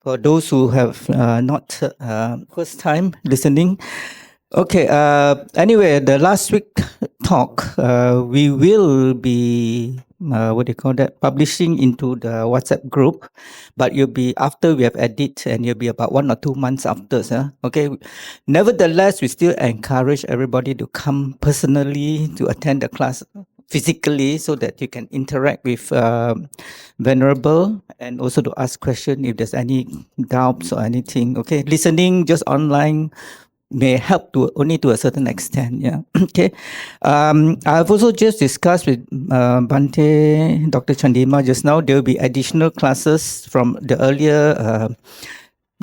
For those who have not first time listening. Okay, anyway, the last week talk, we will be, what do you call that, publishing into the WhatsApp group, but you'll be after we have edited and you'll be about 1 or 2 months after. Okay, nevertheless, we still encourage everybody to come personally to attend the class physically so that you can interact with Venerable and also to ask question if there's any doubts or anything. Okay, listening just online may help to only to a certain extent. Yeah. Okay. I've also just discussed with Bhante, Dr. Chandima just now. There will be additional classes from the earlier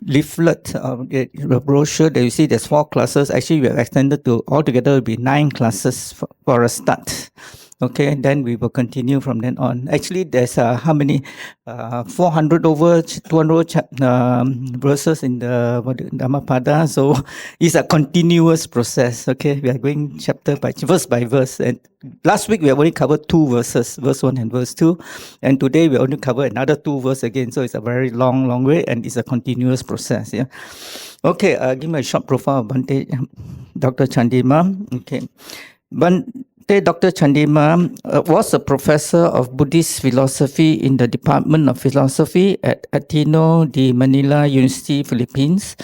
leaflet, the brochure that you see. There's 4 classes. Actually, we have extended to altogether will be 9 classes for a start. Okay, then we will continue from then on. Actually, there's how many? 400 over 200 verses in the Dhammapada. So it's a continuous process. Okay, we are going chapter by verse. And last week we have only covered 2 verses, verse 1 and verse 2. And today we only cover another 2 verses again. So it's a very long way, and it's a continuous process. Yeah. Okay, give me a short profile of Bhante, Dr. Chandima. Okay. Dr. Chandima was a professor of Buddhist philosophy in the Department of Philosophy at Ateneo de Manila University, Philippines.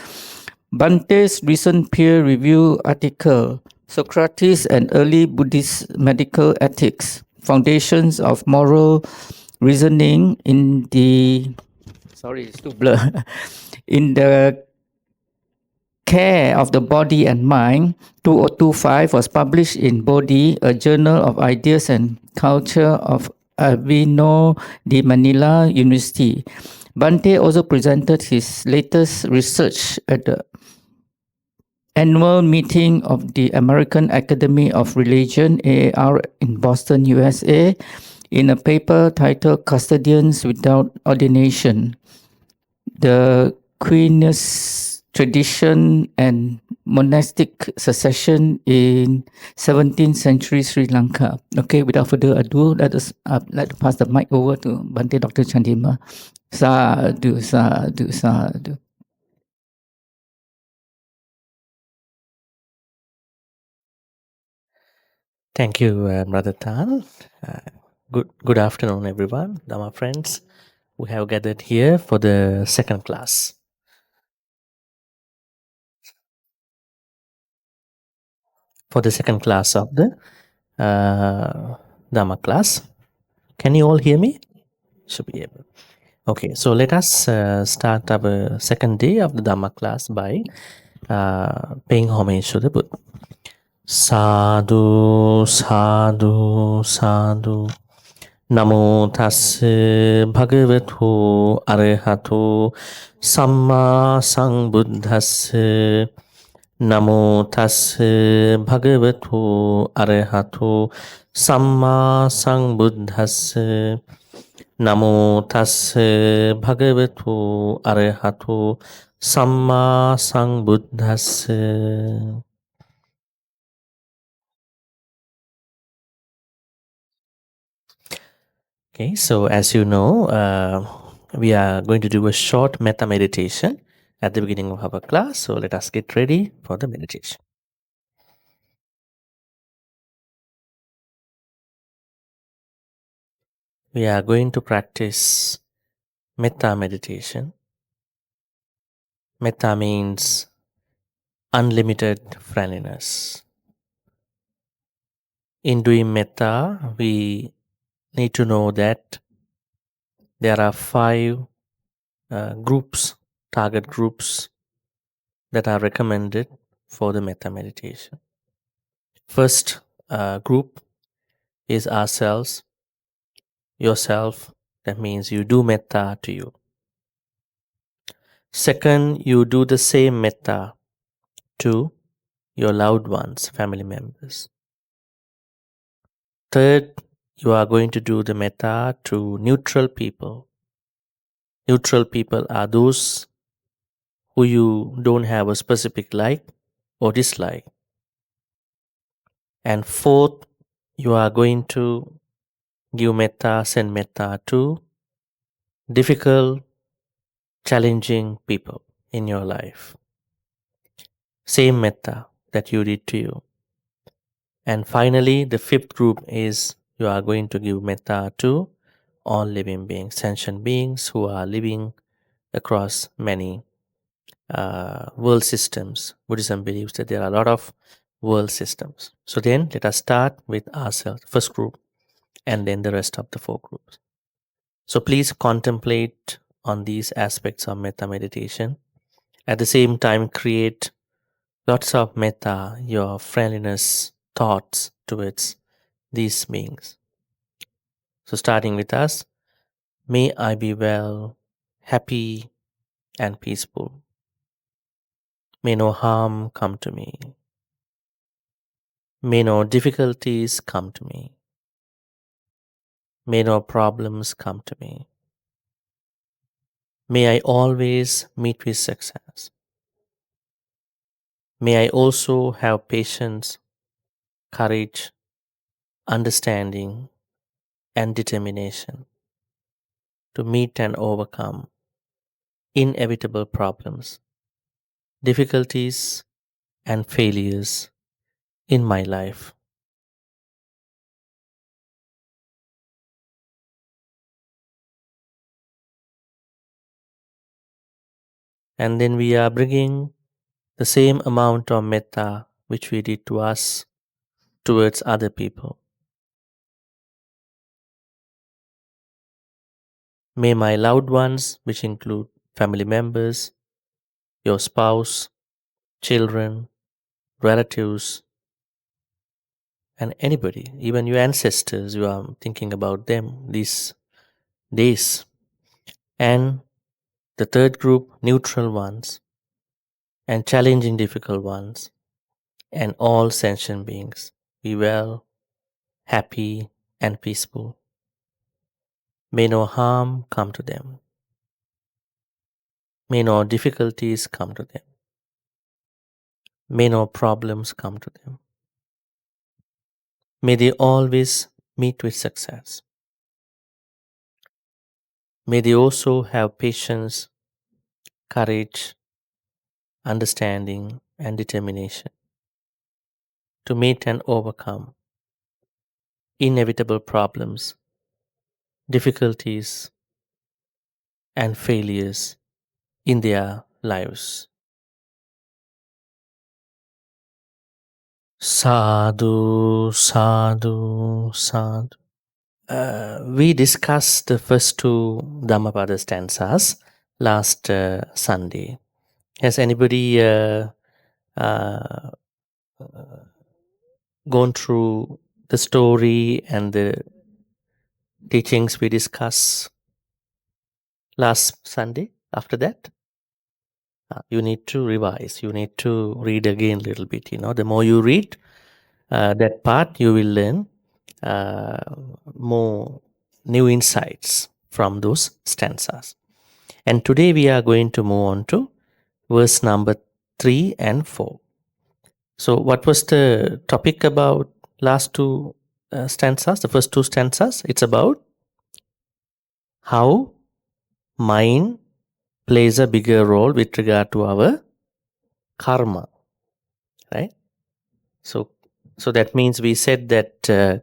Bhante's recent peer-reviewed article, Socrates and Early Buddhist Medical Ethics, Foundations of Moral Reasoning in the, sorry, it's too blur, in the Care of the Body and Mind, 2025, was published in Bodhi, a journal of ideas and culture of Ateneo de Manila University. Bhante also presented his latest research at the annual meeting of the American Academy of Religion, AAR, in Boston, USA, in a paper titled Custodians Without Ordination, the Queen's Tradition and Monastic Succession in 17th Century Sri Lanka. Okay, without further ado, let us pass the mic over to Bhante Dr. Chandima. Sadhu, sadhu, sadhu. Thank you, Brother Tan. Good afternoon, everyone. Dhamma friends, we have gathered here for the second class. For the second class of the Dhamma class. Can you all hear me? Should be able. Okay, so let us start our second day of the Dhamma class by paying homage to the Buddha. Sadhu, sadhu, sadhu. Namo tassa bhagavato arahato samma sambuddhassa. Namo tassa bhagavato arahato samma sambuddhassa. Namo tassa bhagavato arahato samma sambuddhassa. Okay, so as you know, we are going to do a short metta meditation at the beginning of our class. So let us get ready for the meditation. We are going to practice metta meditation. Metta means unlimited friendliness. In doing metta, we need to know that there are 5 groups, target groups that are recommended for the metta meditation. First group is ourselves, yourself. That means you do metta to you. Second, you do the same metta to your loved ones, family members. Third, you are going to do the metta to neutral people. Neutral people are those who you don't have a specific like or dislike. And fourth, you are going to give metta, send metta to difficult challenging people in your life. Same metta that you did to you. And finally, the fifth group is you are going to give metta to all living beings, sentient beings who are living across many world systems. Buddhism believes that there are a lot of world systems. So then let us start with ourselves, first group, and then the rest of the four groups. So please contemplate on these aspects of metta meditation. At the same time, create lots of metta, your friendliness thoughts towards these beings. So starting with us, may I be well, happy, and peaceful. May no harm come to me. May no difficulties come to me. May no problems come to me. May I always meet with success. May I also have patience, courage, understanding, and determination to meet and overcome inevitable problems, difficulties, and failures in my life. And then we are bringing the same amount of metta which we did to us towards other people. May my loved ones, which include family members, your spouse, children, relatives, and anybody, even your ancestors, you are thinking about them these days. And the third group, neutral ones, and challenging difficult ones, and all sentient beings. Be well, happy, and peaceful. May no harm come to them. May no difficulties come to them. May no problems come to them. May they always meet with success. May they also have patience, courage, understanding, and determination to meet and overcome inevitable problems, difficulties, and failures in their lives. Sadhu, sadhu, sadhu. We discussed the first two Dhammapada stanzas last Sunday. Has anybody gone through the story and the teachings we discussed last Sunday? After that, you need to revise. You need to read again a little bit. The more you read that part, you will learn more new insights from those stanzas. And today we are going to move on to verse number 3 and 4. So what was the topic about last two stanzas, the first two stanzas? It's about how mind plays a bigger role with regard to our karma, right? So that means we said that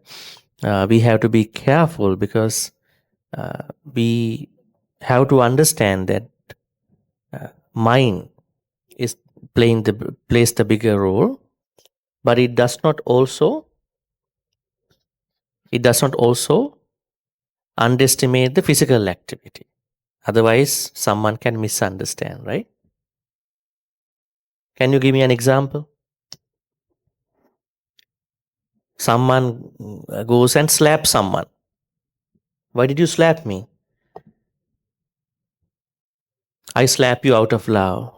we have to be careful because we have to understand that mind is plays the bigger role, but it does not also underestimate the physical activity. Otherwise, someone can misunderstand, right? Can you give me an example? Someone goes and slaps someone. Why did you slap me? I slap you out of love.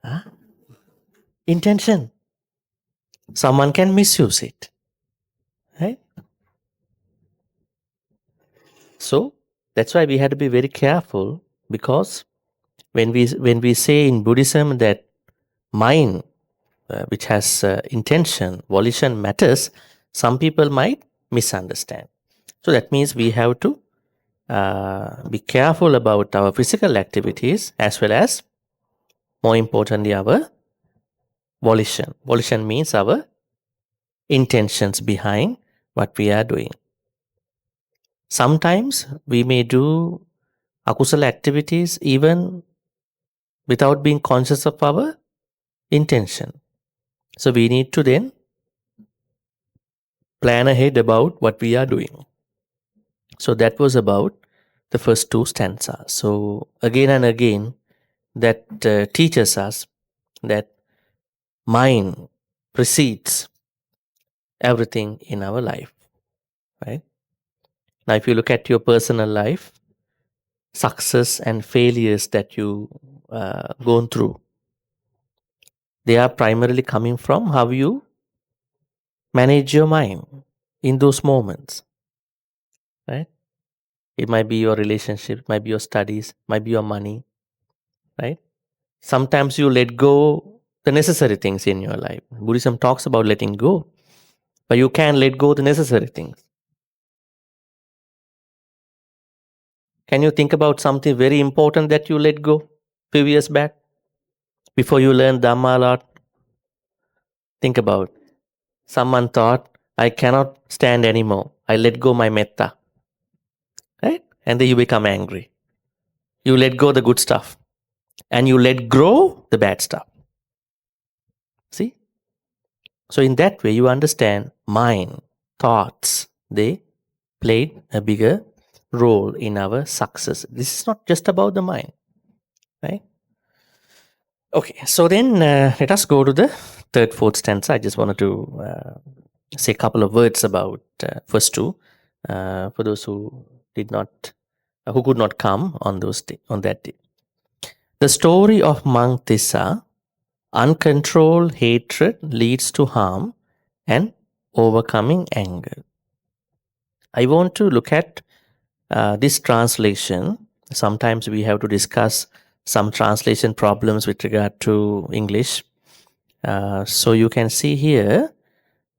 Huh? Intention. Someone can misuse it, right? So that's why we had to be very careful, because when we say in Buddhism that mind, which has intention, volition matters, some people might misunderstand. So that means we have to be careful about our physical activities as well as, more importantly, our volition. Volition means our intentions behind what we are doing. Sometimes we may do akusala activities even without being conscious of our intention. So we need to then plan ahead about what we are doing. So that was about the first two stanzas. So again and again, that teaches us that mind precedes everything in our life, right? Now, if you look at your personal life, success and failures that you gone through, they are primarily coming from how you manage your mind in those moments, right? It might be your relationship, might be your studies, might be your money, right? Sometimes you let go the necessary things in your life. Buddhism talks about letting go, but you can let go the necessary things. Can you think about something very important that you let go few years back before you learned Dhamma a lot? Think about, someone thought, I cannot stand anymore. I let go my metta, right? And then you become angry. You let go the good stuff and you let grow the bad stuff. See? So in that way, you understand mind, thoughts, they played a bigger role in our success. This is not just about the mind, right? Okay, so then let us go to the third, fourth stanza. I just wanted to say a couple of words about first two for those who did not, who could not come on that day. The story of monk Tissa, uncontrolled hatred leads to harm and overcoming anger. I want to look at this translation. Sometimes we have to discuss some translation problems with regard to English. So you can see here,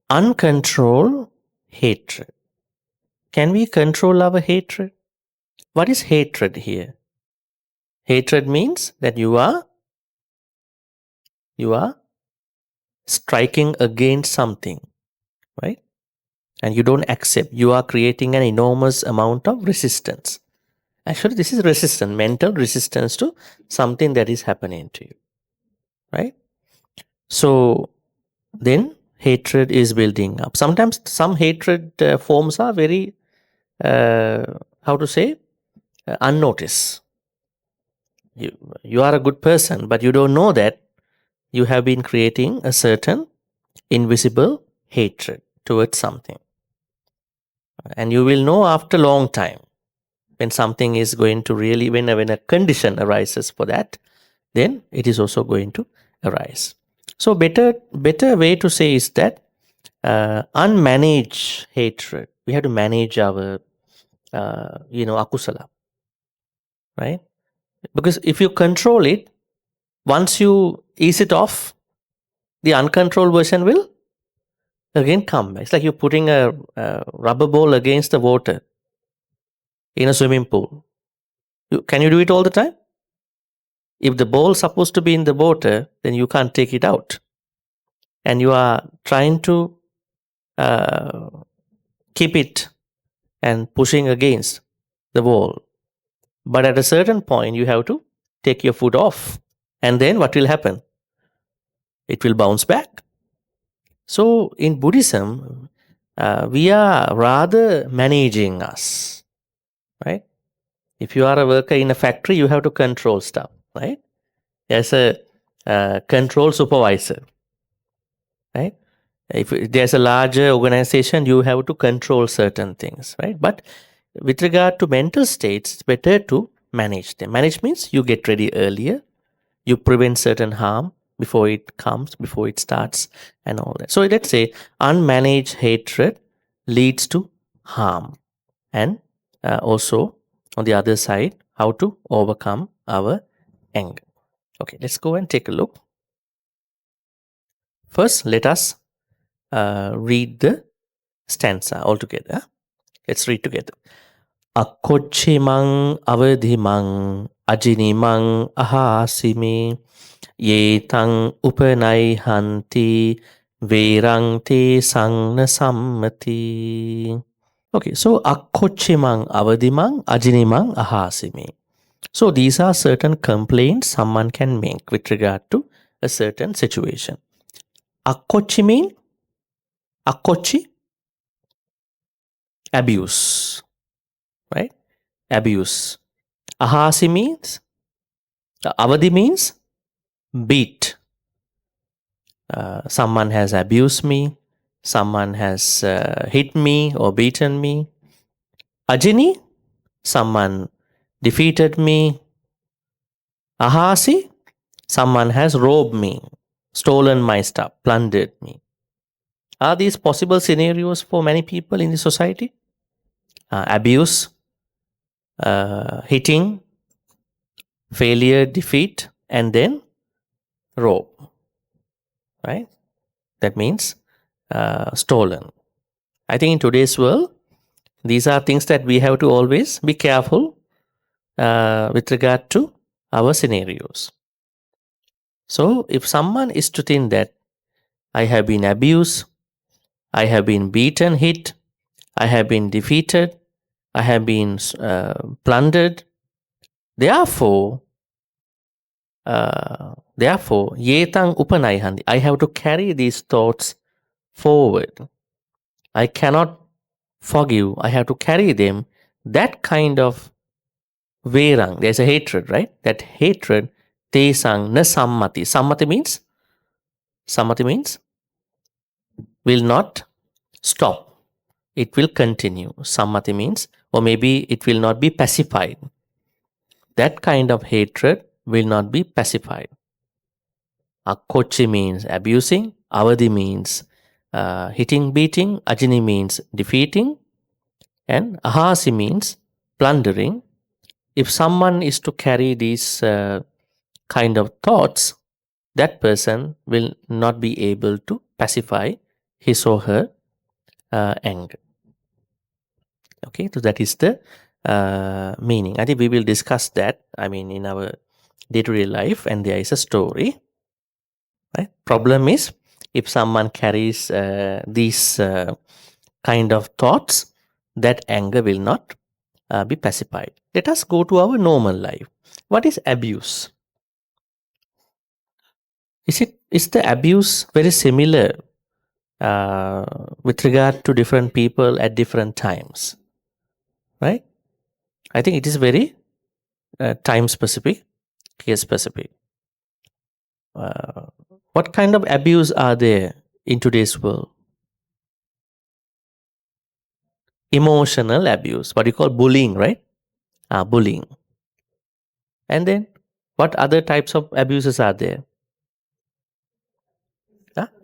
uncontrolled hatred. Can we control our hatred? What is hatred here? Hatred means that you are striking against something, right? And you don't accept. You are creating an enormous amount of resistance. Actually, this is resistance, mental resistance to something that is happening to you, right? So then hatred is building up. Sometimes some hatred forms are very, how to say, unnoticed. You are a good person, but you don't know that you have been creating a certain invisible hatred towards something. And you will know after a long time when something is going to really, when a condition arises for that, then it is also going to arise. So better way to say is that unmanaged hatred. We have to manage our, akusala, right? Because if you control it, once you ease it off, the uncontrolled version will again come. It's like you're putting a rubber ball against the water in a swimming pool. Can you do it all the time? If the ball is supposed to be in the water, then you can't take it out. And you are trying to keep it and pushing against the wall. But at a certain point, you have to take your foot off. And then what will happen? It will bounce back. So in Buddhism, we are rather managing us, right? If you are a worker in a factory, you have to control stuff, right? There's a control supervisor, right? If there's a larger organization, you have to control certain things, right? But with regard to mental states, it's better to manage them. Manage means you get ready earlier, you prevent certain harm before it comes, before it starts, and all that. So let's say unmanaged hatred leads to harm, and also on the other side, how to overcome our anger. Okay, let's go and take a look. First, let us read the stanza altogether. Let's read together. Akkochimang avadimang ajinimang ahasime ye tang upanai hanti verang te sangna sammati. Okay, so akkochimang avadimang ajinimang ahasime. So these are certain complaints someone can make with regard to a certain situation. Akkochi mean akkochi, abuse, right? Abuse. Ahasi means avadi means beat. Someone has abused me, someone has hit me or beaten me. Ajini, someone defeated me. Ahasi, someone has robbed me, stolen my stuff, plundered me. Are these possible scenarios for many people in the society? Abuse, hitting, failure, defeat, and then rob, right? That means stolen. I think in today's world, these are things that we have to always be careful with regard to our scenarios. So, if someone is to think that I have been abused, I have been beaten, hit, I have been defeated, I have been plundered, therefore, yetang upanaihandi, I have to carry these thoughts forward. I cannot forgive, I have to carry them. That kind of verang, there's a hatred, right? That hatred, tesang na sammati. Sammati means will not stop. It will continue. Sammati means, or maybe it will not be pacified. That kind of hatred will not be pacified. Akkochi means abusing, avadi means hitting, beating, ajini means defeating, and ahasi means plundering. If someone is to carry these kind of thoughts, that person will not be able to pacify his or her anger. Okay, so that is the meaning. I think we will discuss that, I mean, in our day-to-day life, and there is a story. Right? Problem is, if someone carries these kind of thoughts, that anger will not be pacified. Let us go to our normal life. What is abuse? Is the abuse very similar with regard to different people at different times? Right? I think it is very time specific, case specific. What kind of abuse are there in today's world? Emotional abuse, what you call bullying, right? Bullying. And then what other types of abuses are there?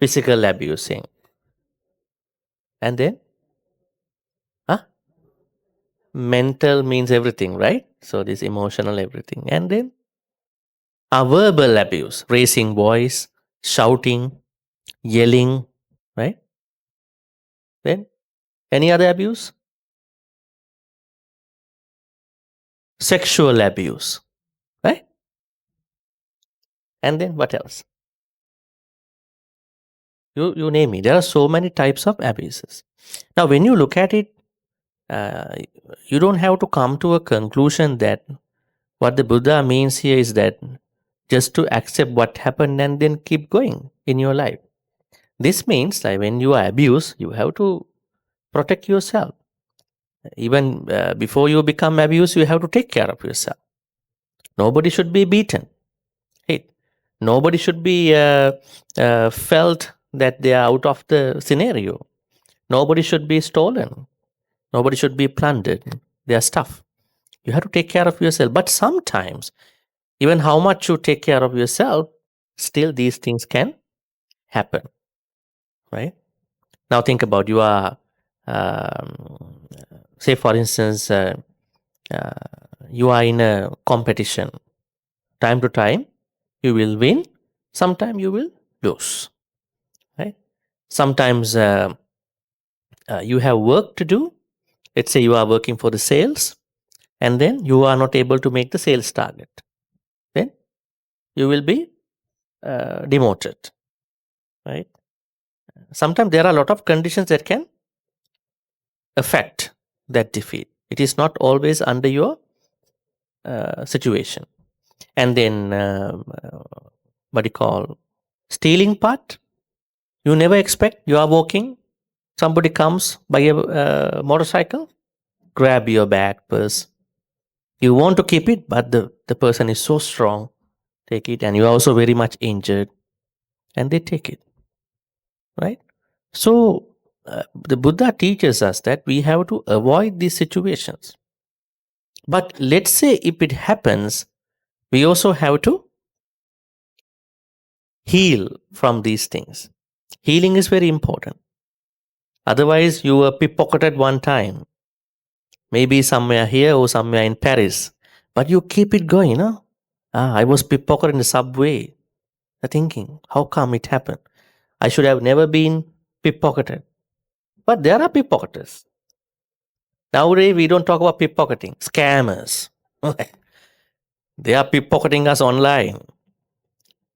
Physical abusing. And then mental means everything, right? So this emotional everything. And then verbal abuse, raising voice, shouting, yelling, right? Then any other abuse? Sexual abuse, right? And then what else? You name it. There are so many types of abuses. Now, when you look at it, you don't have to come to a conclusion that what the Buddha means here is that just to accept what happened and then keep going in your life. This means that when you are abused, you have to protect yourself. Even before you become abused, you have to take care of yourself. Nobody should be beaten. Hey, nobody should be felt that they are out of the scenario. Nobody should be stolen. Nobody should be plundered. Their stuff. You have to take care of yourself. But sometimes, even how much you take care of yourself, still these things can happen. Right? Now think about you are, say for instance, you are in a competition. Time to time, you will win. Sometime you will lose. Right? Sometimes you have work to do. Let's say you are working for the sales. and then you are not able to make the sales target, then you will be demoted, right? Sometimes there are a lot of conditions that can affect that defeat. It is not always under your situation. And then what do you call stealing part? You never expect. You are walking, somebody comes by a motorcycle, grab your bag, purse. You want to keep it, but the person is so strong, take it, and you are also very much injured, and they take it, right? So the Buddha teaches us that we have to avoid these situations. But let's say if it happens, we also have to heal from these things. Healing is very important. Otherwise, you were pickpocketed one time, maybe somewhere here or somewhere in Paris, but you keep it going, you know. I was pickpocketed in the subway. Thinking, how come it happened? I should have never been pickpocketed. But there are pickpocketers. Nowadays, we don't talk about pickpocketing. Scammers. They are pickpocketing us online.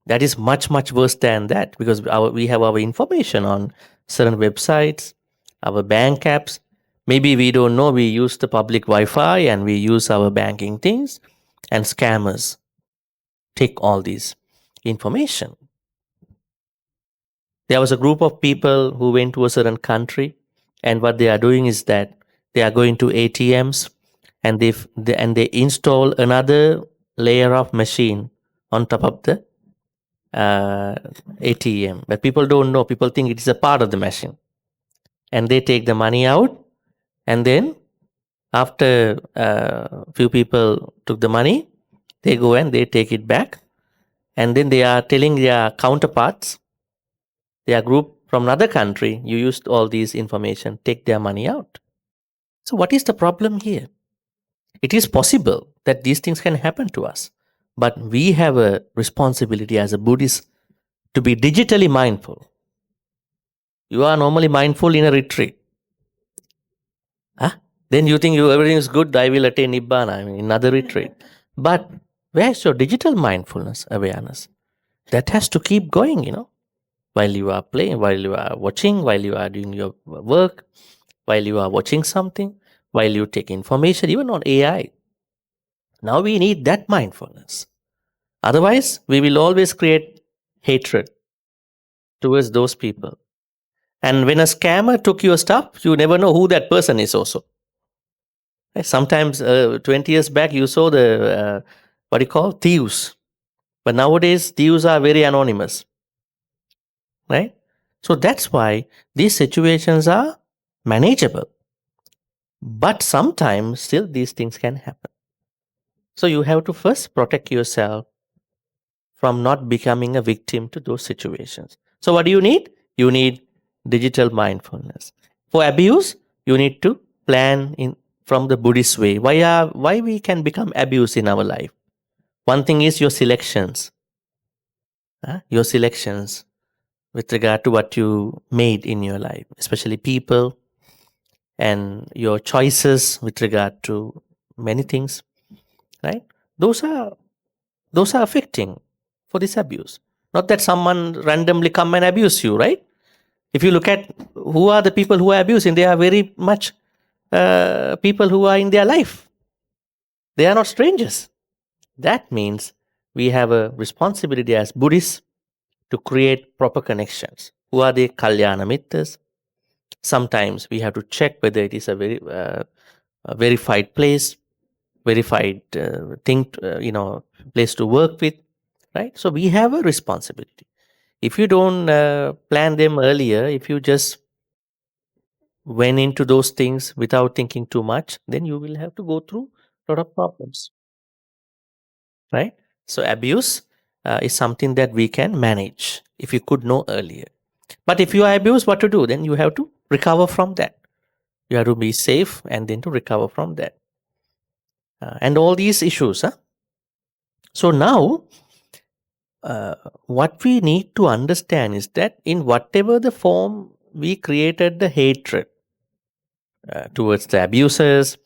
That is much, much worse than that, because we have our information on certain websites, our bank apps. Maybe we don't know, we use the public Wi-Fi and we use our banking things, and scammers take all these information. There was a group of people who went to a certain country, and what they are doing is that they are going to ATMs and they install another layer of machine on top of the ATM. But people don't know. People think it is a part of the machine, and they take the money out, and then after few people took the money, they go and they take it back, and then they are telling their counterparts, their group from another country, you used all these information, take their money out. So what is the problem here? It is possible that these things can happen to us, but we have a responsibility as a Buddhist to be digitally mindful. You are normally mindful in a retreat. Then you think everything is good, I will attain Nibbana, another retreat. But where's your digital mindfulness, awareness? That has to keep going, while you are playing, while you are watching, while you are doing your work, while you are watching something, while you take information, even on AI. Now we need that mindfulness. Otherwise, we will always create hatred towards those people. And when a scammer took your stuff, you never know who that person is also. Sometimes 20 years back, you saw the, thieves. But nowadays, thieves are very anonymous. Right? So that's why these situations are manageable. But sometimes still these things can happen. So you have to first protect yourself from not becoming a victim to those situations. So what do you need? You need digital mindfulness. For abuse, you need to plan in from the Buddhist way. Why we can become abuse in our life? One thing is your selections. Your selections with regard to what you made in your life, especially people, and your choices with regard to many things, right? Those are affecting for this abuse. Not that someone randomly come and abuse you, right? If you look at who are the people who are abusing, they are very much people who are in their life. They are not strangers. That means we have a responsibility as Buddhists to create proper connections. Who are the Kalyana Mittas? Sometimes we have to check whether it is a very verified place, verified place to work with, right? So we have a responsibility. If you don't plan them earlier, if you just went into those things without thinking too much, then you will have to go through a lot of problems, right? So abuse is something that we can manage if you could know earlier. But if you are abused, what to do? Then you have to recover from that. You have to be safe and then to recover from that. And all these issues. So now, what we need to understand is that in whatever the form we created the hatred towards the abusers,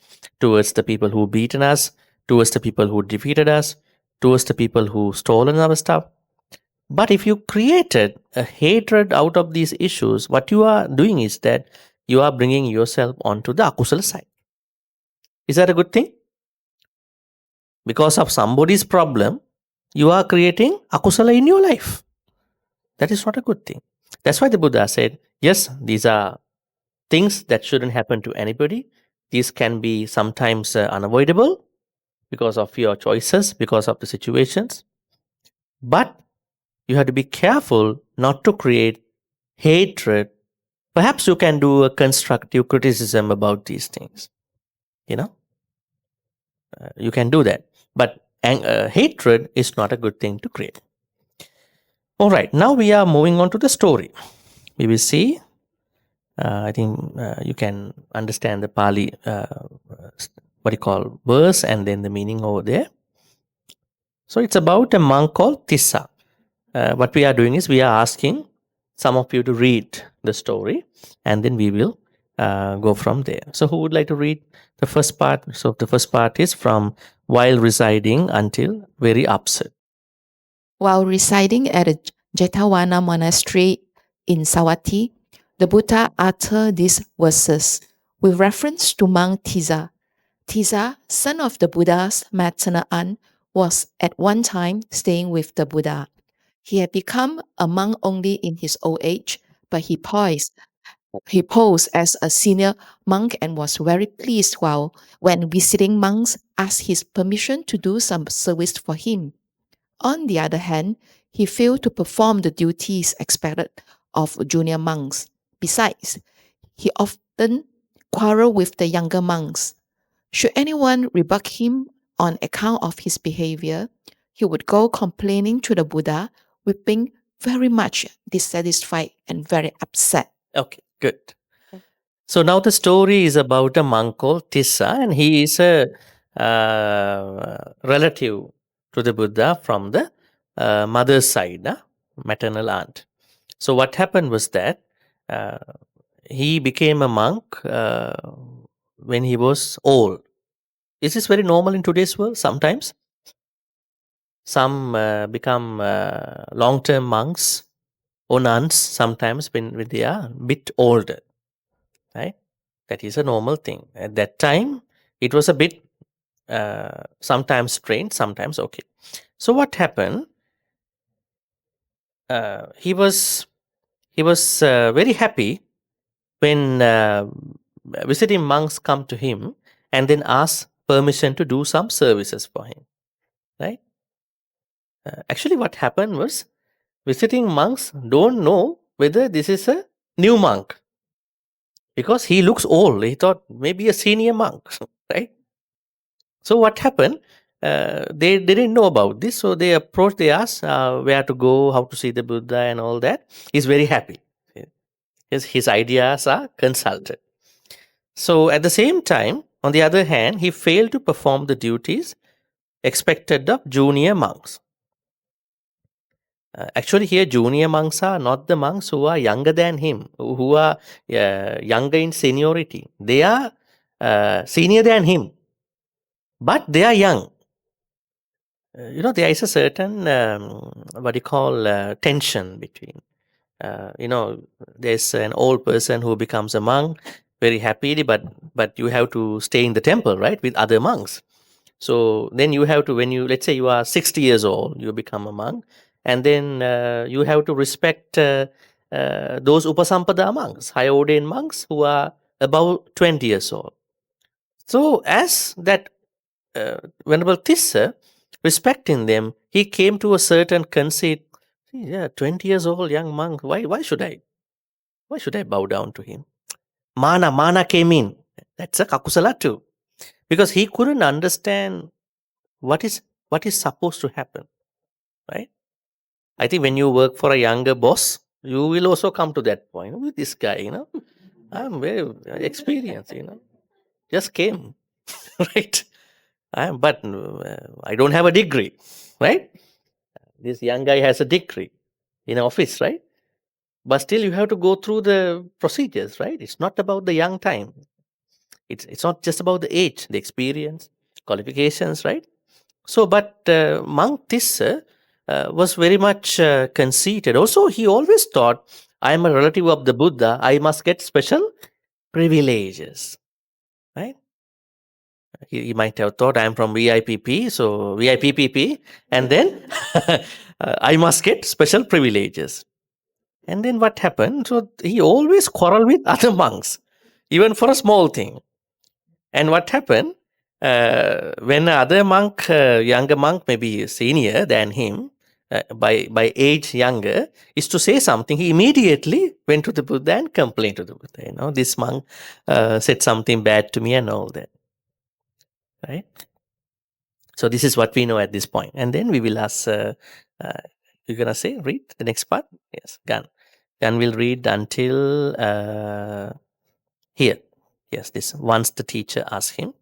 towards the people who beaten us, towards the people who defeated us, towards the people who stolen our stuff. But if you created a hatred out of these issues, what you are doing is that you are bringing yourself onto the akusala side. Is that a good thing? Because of somebody's problem, you are creating akusala in your life. That is not a good thing. That's why the Buddha said, yes, these are things that shouldn't happen to anybody. These can be sometimes unavoidable because of your choices, because of the situations. But you have to be careful not to create hatred. Perhaps you can do a constructive criticism about these things. You can do that. But hatred is not a good thing to create. All right, now we are moving on to the story. We will see. I think you can understand the Pali, what you call verse, and then the meaning over there. So it's about a monk called Tissa. What we are doing is we are asking some of you to read the story, and then we will go from there. So who would like to read the first part? So the first part is from while residing until very upset. While residing at the Jetavana monastery in Savatthi, the Buddha uttered these verses with reference to monk Tissa. Tissa, son of the Buddha's maternal aunt, was at one time staying with the Buddha. He had become a monk only in his old age, but he posed as a senior monk and was very pleased when visiting monks asked his permission to do some service for him. On the other hand, he failed to perform the duties expected of junior monks. Besides, he often quarreled with the younger monks. Should anyone rebuke him on account of his behavior, he would go complaining to the Buddha, weeping, very much dissatisfied and very upset. Okay, good. So now the story is about a monk called Tissa, and he is a relative to the Buddha from the mother's side, maternal aunt. So what happened was that he became a monk when he was old. Is this very normal in today's world? Sometimes some become long-term monks or nuns sometimes when they are a bit older, right? That is a normal thing. At that time, it was a bit sometimes strange, sometimes okay. So what happened? He was very happy when visiting monks come to him and then ask permission to do some services for him, right? Actually, what happened was visiting monks don't know whether this is a new monk because he looks old. He thought maybe a senior monk, right? So what happened? They didn't know about this, so they approached. They asked where to go, how to see the Buddha, and all that. He's very happy. His ideas are consulted. So at the same time, on the other hand, he failed to perform the duties expected of junior monks. Actually, here junior monks are not the monks who are younger than him, who are younger in seniority. They are senior than him, but they are young. There is a certain what you call tension between. There's an old person who becomes a monk very happily, but you have to stay in the temple, right, with other monks. So then you have to, when you, let's say you are 60 years old, you become a monk, and then you have to respect those upasampada monks, high ordained monks who are above 20 years old. So as that Venerable Tissa, respecting them, he came to a certain conceit. Yeah, 20 years old young monk. Why should I bow down to him? Mana came in. That's a kakusala too, because he couldn't understand what is supposed to happen, right? I think when you work for a younger boss, you will also come to that point. With this guy, I'm very experienced, just came, right? But I don't have a degree, right? This young guy has a degree in office, right? But still you have to go through the procedures, right? It's not about the young time. It's not just about the age, the experience, qualifications, right? So, but monk Tissa was very much conceited. Also, he always thought, I am a relative of the Buddha, I must get special privileges, right? He might have thought, I am from VIPP, so VIPPP, and then I must get special privileges. And then what happened? So he always quarreled with other monks, even for a small thing. And what happened? When other monk, younger monk, maybe senior than him, by age younger, is to say something, he immediately went to the Buddha and complained to the Buddha. This monk said something bad to me and all that. Right? So this is what we know at this point. And then we will ask, you're going to say, read the next part? Yes, Gan. Gan will read until here. Yes, this. Once the teacher asked him.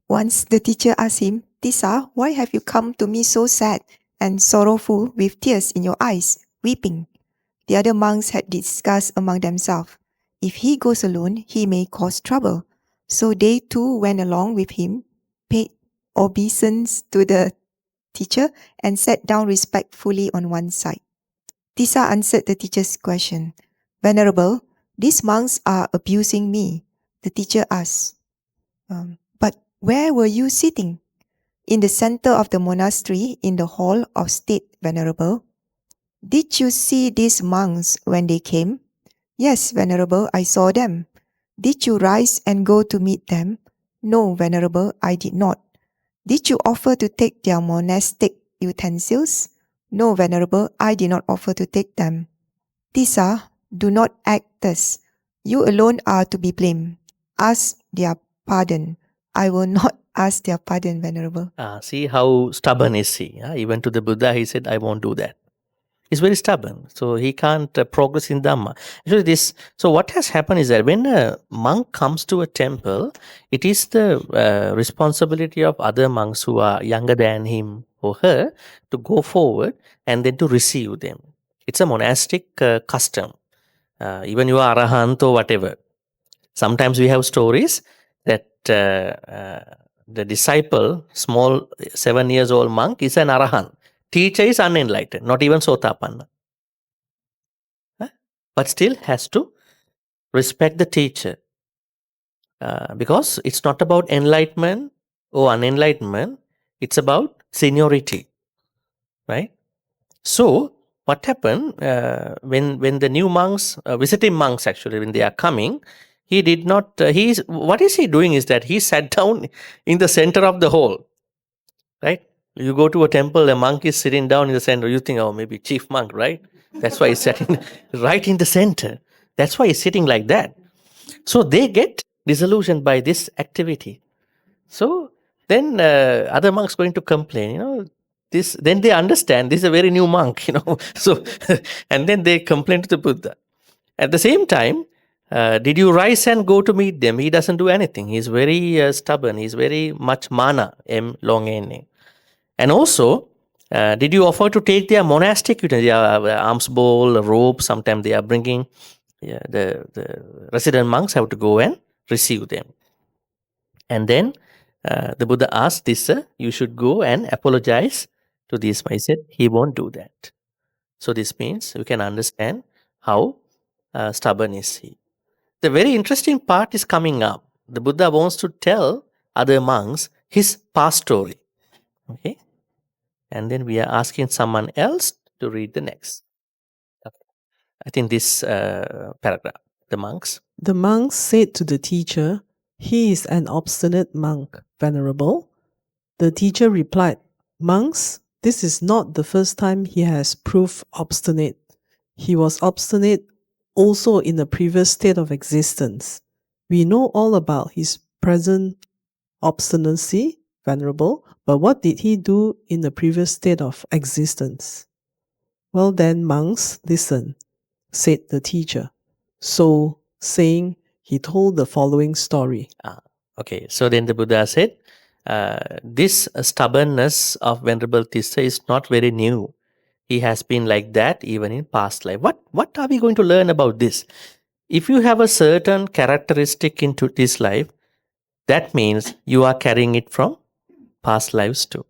Once the teacher asked him, Tissa, why have you come to me so sad and sorrowful with tears in your eyes, weeping? The other monks had discussed among themselves. If he goes alone, he may cause trouble. So they too went along with him, paid obeisance to the teacher, and sat down respectfully on one side. Tissa answered the teacher's question. Venerable, these monks are abusing me. The teacher asked, but where were you sitting? In the center of the monastery, in the hall of state, Venerable. Did you see these monks when they came? Yes, Venerable, I saw them. Did you rise and go to meet them? No, Venerable, I did not. Did you offer to take their monastic utensils? No, Venerable, I did not offer to take them. Tissa, do not act thus. You alone are to be blamed. Ask their pardon. I will not ask their pardon, Venerable. See how stubborn is he. He went to the Buddha, he said, I won't do that. He's very stubborn, so he can't progress in Dhamma. Actually, so what has happened is that when a monk comes to a temple, it is the responsibility of other monks who are younger than him or her to go forward and then to receive them. It's a monastic custom. Even you are arahant or whatever. Sometimes we have stories that the disciple, small 7 years old monk, is an arahant. Teacher is unenlightened, not even sotapanna. But still has to respect the teacher. Because it's not about enlightenment or unenlightenment, it's about seniority. Right? So, what happened when the new monks, visiting monks actually, when they are coming, he did not, what is he doing is that he sat down in the center of the hall. Right? You go to a temple, a monk is sitting down in the center. You think, oh, maybe chief monk, right? That's why he's sitting right in the center. That's why he's sitting like that. So they get disillusioned by this activity. So then other monks going to complain, this. Then they understand this is a very new monk, So and then they complain to the Buddha. At the same time, did you rise and go to meet them? He doesn't do anything. He's very stubborn. He's very much mana, long N. And also, did you offer to take their monastic utensils, their alms bowl, robe? Sometimes they are bringing, the resident monks have to go and receive them. And then the Buddha asked this, you should go and apologize to this. He said, he won't do that. So this means you can understand how stubborn is he. The very interesting part is coming up. The Buddha wants to tell other monks his past story. Okay. And then we are asking someone else to read the next. Okay. I think this paragraph, the monks. The monks said to the teacher, he is an obstinate monk, Venerable. The teacher replied, monks, this is not the first time he has proved obstinate. He was obstinate also in the previous state of existence. We know all about his present obstinacy, Venerable, but what did he do in the previous state of existence? Well then, monks, listen, said the teacher. So, saying, he told the following story. Okay, so then the Buddha said, this stubbornness of Venerable Tissa is not very new. He has been like that even in past life. What are we going to learn about this? If you have a certain characteristic into this life, that means you are carrying it from past lives too.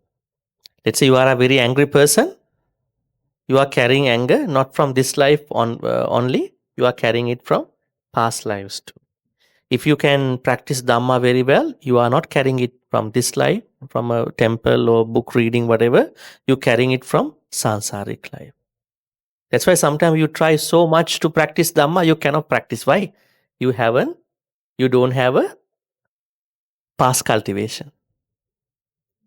Let's say you are a very angry person. You are carrying anger not from this life only. You are carrying it from past lives too. If you can practice Dhamma very well, you are not carrying it from this life, from a temple or book reading, whatever. You're carrying it from sansaric life. That's why sometimes you try so much to practice Dhamma, you cannot practice. Why? You don't have a past cultivation.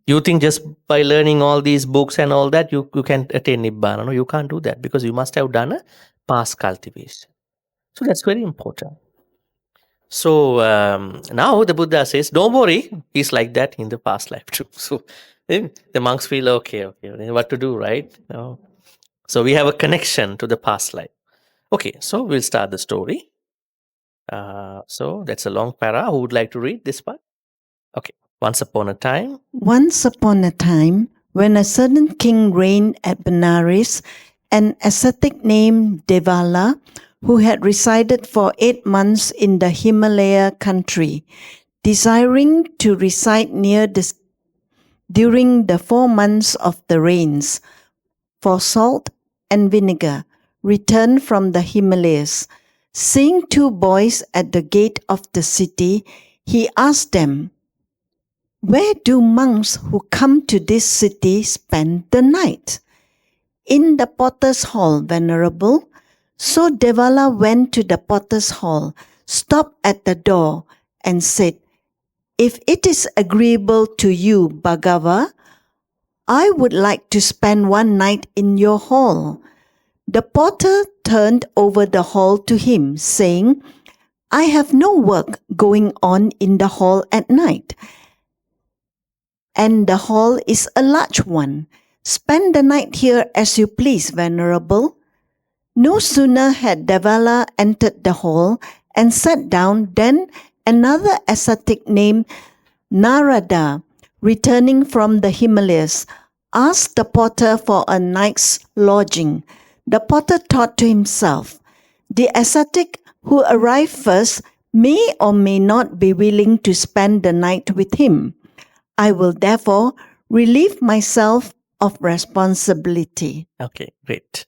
You think just by learning all these books and all that, you can attain Nibbana. No, you can't do that because you must have done a past cultivation. So that's very important. So now the Buddha says, don't worry, he's like that in the past life too. So then the monks feel, okay, what to do, right? No. So we have a connection to the past life. Okay, so we'll start the story. So that's a long para. Who would like to read this part? Okay. Once upon a time, when a certain king reigned at Benares, an ascetic named Devala, who had resided for 8 months in the Himalaya country, desiring to reside during the 4 months of the rains, for salt and vinegar, returned from the Himalayas. Seeing 2 boys at the gate of the city, he asked them, "Where do monks who come to this city spend the night?" "In the potter's hall, Venerable." So Devala went to the potter's hall, stopped at the door, and said, "If it is agreeable to you, Bhagava, I would like to spend 1 night in your hall." The potter turned over the hall to him, saying, "I have no work going on in the hall at night, and the hall is a large one. Spend the night here as you please, Venerable." No sooner had Devala entered the hall and sat down than another ascetic named Narada, returning from the Himalayas, asked the potter for a night's lodging. The potter thought to himself, "The ascetic who arrived first may or may not be willing to spend the night with him. I will therefore relieve myself of responsibility." okay, great.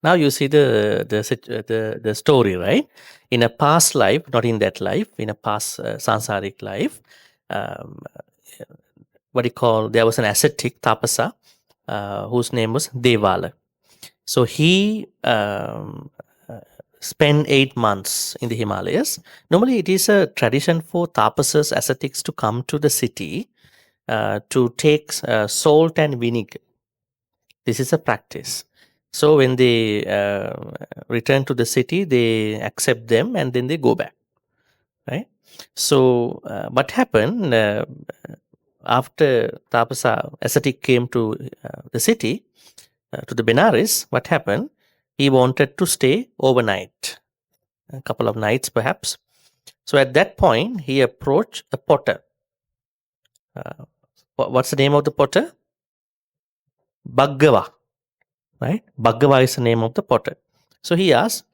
Now you see the story, right? In a past life, not in that life, in a past sansaric life, there was an ascetic tapasa whose name was Devala. So he spent 8 months in the Himalayas. Normally, it is a tradition for tapasas, ascetics, to come to the city to take salt and vinegar. This is a practice. So when they return to the city, they accept them and then they go back, right? So what happened after Tapasa ascetic came to the city, to the Benares, what happened? He wanted to stay overnight, a couple of nights perhaps. So at that point, he approached a potter. What's the name of the potter? Bhagava. Right? Bhagava is the name of the potter. So he asked,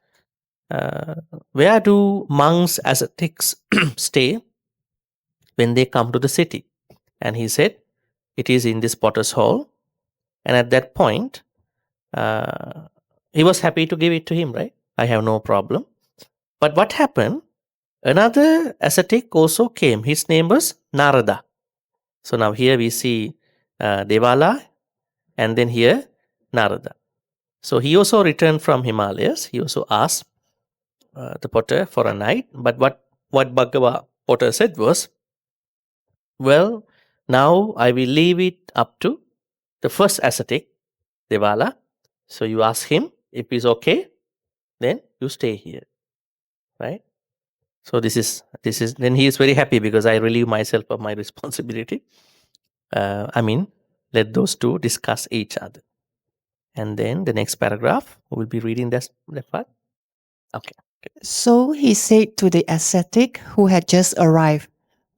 where do monks, ascetics stay when they come to the city? And he said, it is in this potter's hall. And at that point, he was happy to give it to him, right? I have no problem. But what happened? Another ascetic also came. His name was Narada. So now here we see Devala and then here Narada. So he also returned from Himalayas. He also asked the potter for a night. But what Bhagava potter said was, well, now I will leave it up to the first ascetic, Devala. So you ask him if he's okay, then you stay here, right? So this is then he is very happy because I relieve myself of my responsibility. Let those two discuss each other. And then the next paragraph, we'll be reading that part. Okay. So he said to the ascetic who had just arrived,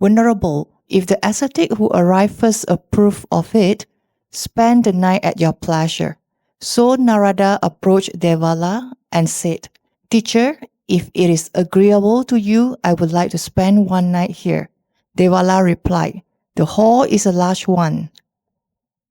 "Venerable, if the ascetic who arrived first approved of it, spend the night at your pleasure." So Narada approached Devala and said, "Teacher, if it is agreeable to you, I would like to spend 1 night here." Devala replied, "The hall is a large one.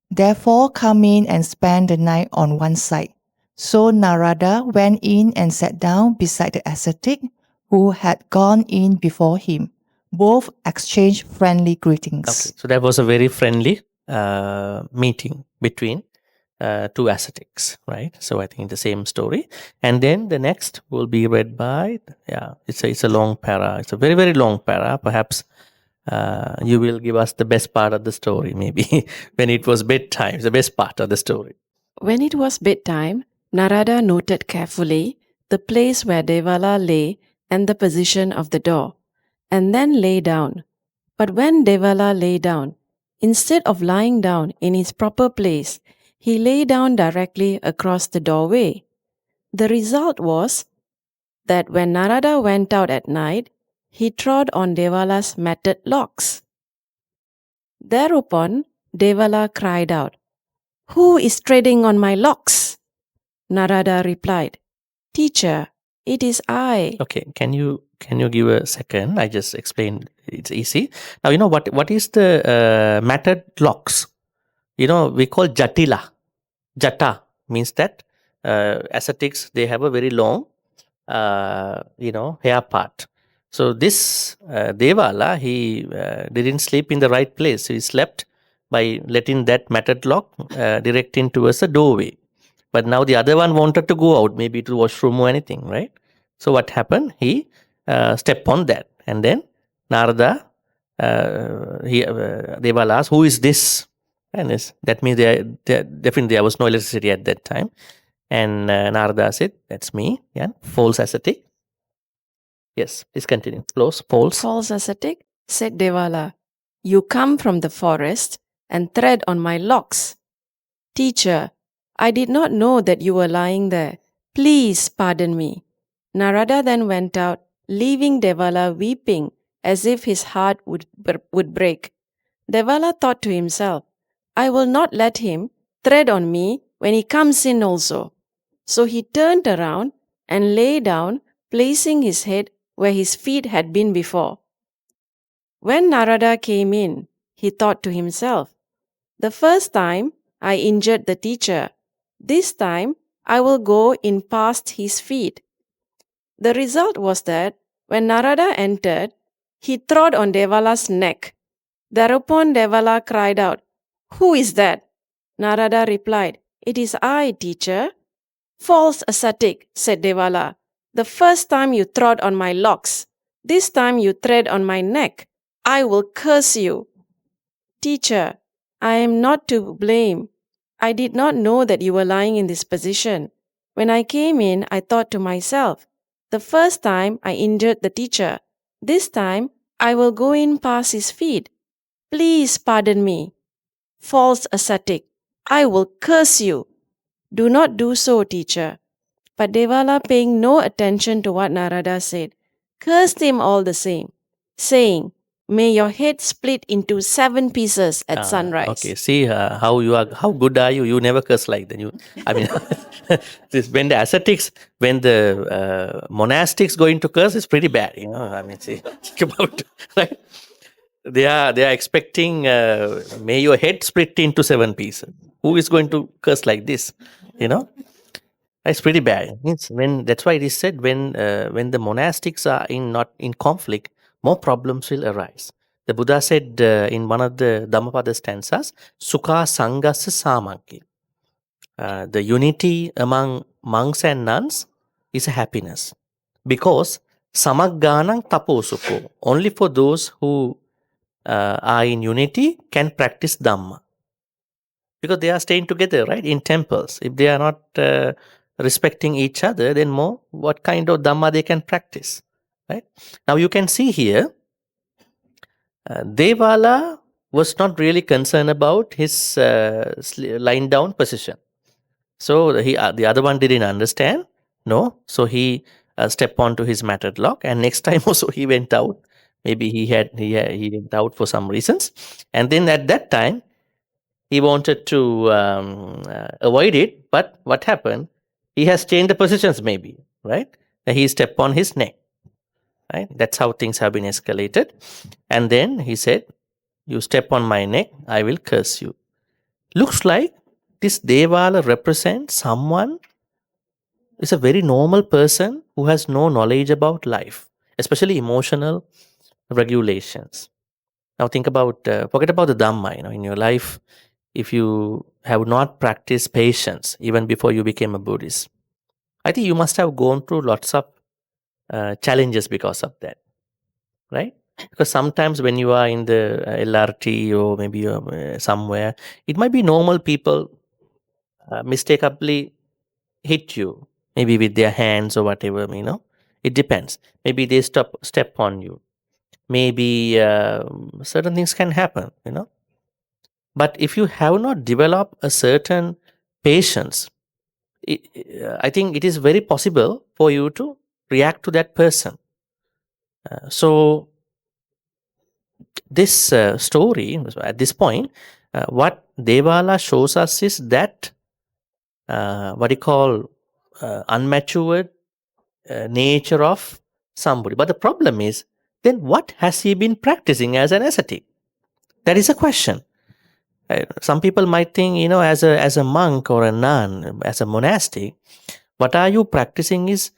Therefore come in and spend the night on one side." So Narada went in and sat down beside the ascetic who had gone in before him. Both exchanged friendly greetings. Okay, so that was a very friendly meeting between two ascetics, right? So I think the same story. And then the next will be read by, it's a long para. It's a very, very long para. Perhaps you will give us the best part of the story, maybe when it was bedtime, the best part of the story. When it was bedtime, Narada noted carefully the place where Devala lay and the position of the door, and then lay down. But when Devala lay down, instead of lying down in his proper place, he lay down directly across the doorway. The result was that when Narada went out at night, he trod on Devala's matted locks. Thereupon, Devala cried out, "Who is treading on my locks?" Narada replied, "Teacher, it is I." Okay, can you give a second? I just explained. It's easy. Now you know what is the matted locks? We call jatila. Jata means that ascetics, they have a very long hair part. So this Devala, he didn't sleep in the right place. He slept by letting that matted lock directing towards the doorway. But now the other one wanted to go out, maybe to washroom or anything, right? So what happened? He stepped on that, and then Narada, Devala asked, "Who is this?" And that means definitely there was no electricity at that time. And Narada said, "That's me." Yeah, false ascetic. Yes, please continue. False. False ascetic, said Devala, "You come from the forest and tread on my locks. Teacher, I did not know that you were lying there. Please pardon me." Narada then went out, leaving Devala weeping as if his heart would break. Devala thought to himself, "I will not let him tread on me when he comes in also." So he turned around and lay down, placing his head where his feet had been before. When Narada came in, he thought to himself, "The first time I injured the teacher. This time I will go in past his feet." The result was that when Narada entered, he trod on Devala's neck. Thereupon Devala cried out, "Who is that?" Narada replied, "It is I, teacher." "False ascetic," said Devala. "The first time you trod on my locks. This time you tread on my neck. I will curse you." "Teacher, I am not to blame. I did not know that you were lying in this position. When I came in, I thought to myself, the first time I injured the teacher. This time I will go in past his feet. Please pardon me." "False ascetic, I will curse you." "Do not do so, teacher." But Devala, paying no attention to what Narada said, cursed him all the same, saying, "May your head split into 7 pieces at sunrise." Okay, see how you are. How good are you? You never curse like that. When the ascetics, when the monastics going to curse, it's pretty bad. See, think about right. They are expecting, may your head split into 7 pieces. Who is going to curse like this? It's pretty bad. That's why it is said when the monastics are not in conflict, more problems will arise. The Buddha said in one of the Dhammapada stanzas, "Sukha sangasa samaggi." The unity among monks and nuns is a happiness, because samagganang taposukho, only for those who are in unity can practice Dhamma. Because they are staying together, right, in temples. If they are not respecting each other, then what kind of Dhamma they can practice, right? Now you can see here, Devala was not really concerned about his lying down position. So the other one didn't understand. No, so he stepped onto his matted lock, and next time also he went out. Maybe he went out for some reasons, and then at that time he wanted to avoid it. But what happened? He has changed the positions, maybe, right? And he stepped on his neck. Right? That's how things have been escalated. And then he said, you step on my neck, I will curse you. Looks like this Devala represents someone is a very normal person who has no knowledge about life, especially emotional regulations. Now think about, forget about the Dhamma, in your life, if you have not practiced patience even before you became a Buddhist, I think you must have gone through lots of challenges because of that, right? Because sometimes when you are in the LRT or maybe you're somewhere, it might be normal people mistakenly hit you, maybe with their hands or whatever, it depends. Maybe they step on you. Maybe certain things can happen, But if you have not developed a certain patience, I think it is very possible for you to react to that person. So this story, at this point, what Devala shows us is that what he call unmatured nature of somebody. But the problem is, then what has he been practicing as an ascetic? That is a question. Some people might think, as a monk or a nun, as a monastic, what are you practicing is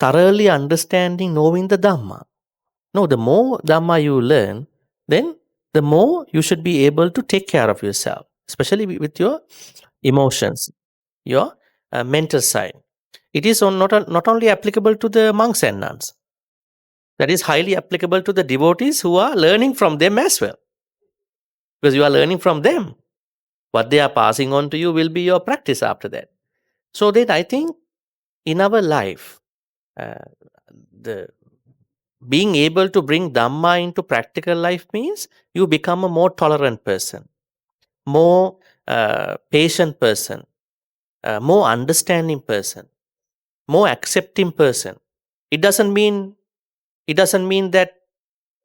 thoroughly understanding, knowing the Dhamma. No, the more Dhamma you learn, then the more you should be able to take care of yourself, especially with your emotions, your mental side. It is not only applicable to the monks and nuns. That is highly applicable to the devotees who are learning from them as well. Because you are learning from them. What they are passing on to you will be your practice after that. So then I think in our life, the being able to bring Dhamma into practical life means you become a more tolerant person, more patient person, more understanding person, more accepting person. It doesn't mean that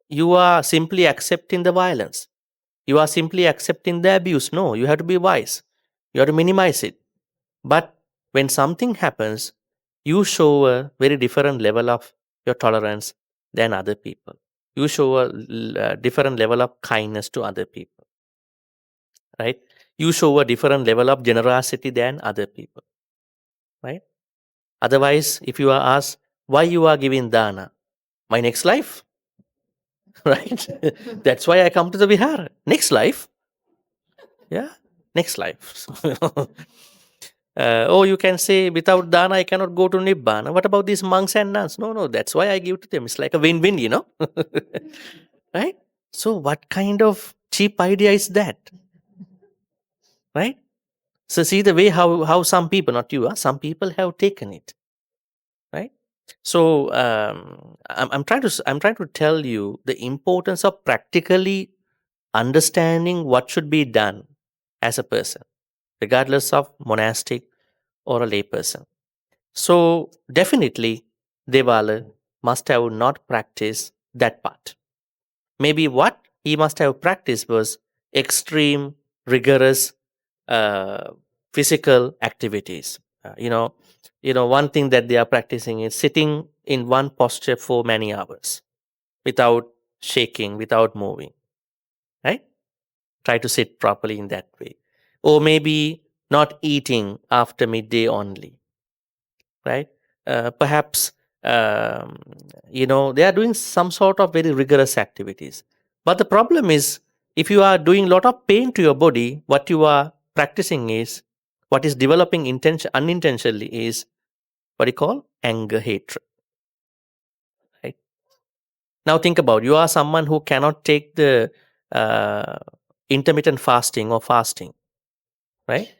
you are simply accepting the violence. You are simply accepting the abuse. No, you have to be wise. You have to minimize it. But when something happens, you show a very different level of your tolerance than other people. You show a different level of kindness to other people. Right? You show a different level of generosity than other people. Right? Otherwise, if you are asked, why you are giving dana? My next life. Right? That's why I come to the vihara. Next life. Yeah, next life. You can say, without dana, I cannot go to Nibbana. What about these monks and nuns? No, that's why I give to them. It's like a win-win, Right? So what kind of cheap idea is that? Right? So see the way how some people, not you, some people have taken it. Right? So I'm trying to tell you the importance of practically understanding what should be done as a person, regardless of monastic or a lay person. So definitely Devala must have not practiced that part. Maybe what he must have practiced was extreme, rigorous physical activities. One thing that they are practicing is sitting in one posture for many hours without shaking, without moving. Right? Try to sit properly in that way. Or maybe not eating after midday only. Right? Perhaps, they are doing some sort of very rigorous activities. But the problem is, if you are doing a lot of pain to your body, what you are practicing is, what is developing unintentionally is what you call anger, hatred. Right? Now think about, you are someone who cannot take the intermittent fasting or fasting. Right?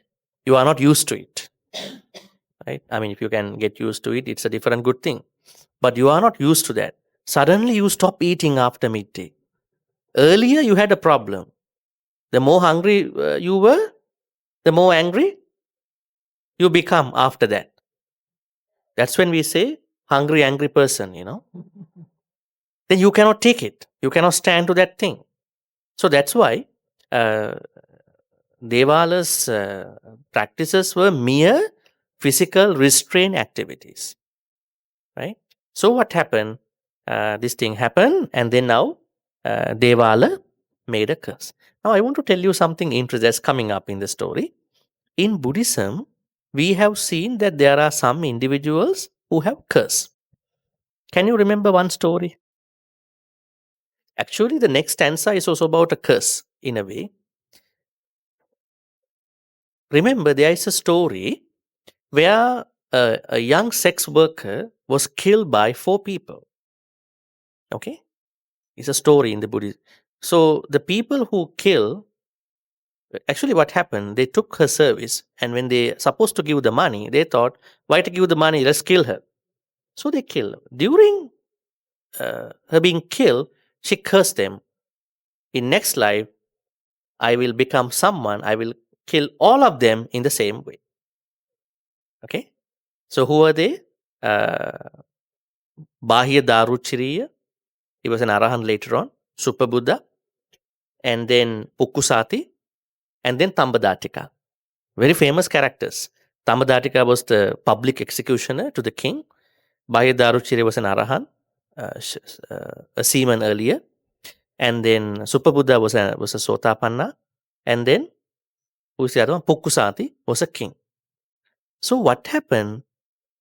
You are not used to it. Right? I mean, if you can get used to it, it's a different good thing. But you are not used to that. Suddenly you stop eating after midday. Earlier you had a problem. The more hungry you were, the more angry you become after that. That's when we say hungry, angry person, Then you cannot take it. You cannot stand to that thing. So that's why Devala's practices were mere physical restraint activities. Right? So what happened? this thing happened, and then now Devala made a curse. Now I want to tell you something interesting that's coming up in the story. In Buddhism, we have seen that there are some individuals who have curse. Can you remember one story? Actually, the next stanza is also about a curse in a way. Remember, there is a story where a young sex worker was killed by 4 people. Okay? It's a story in the Buddhism. So the people who kill, actually what happened, they took her service, and when they supposed to give the money, they thought, why to give the money? Let's kill her. So they killed her. During her being killed, she cursed them. In next life, I will become someone, I will kill all of them in the same way. Okay? So who are they? Bahya Daruchiriya, he was an Arahant later on, Supabuddha, and then Pukkusati, and then Tambadatika. Very famous characters. Tambadatika was the public executioner to the king. Bahya Daruchiriya was an Arahant, a seaman earlier. And then Supabuddha was a Sotapanna. And then, who's the other one? Pukkusati was a king. So what happened?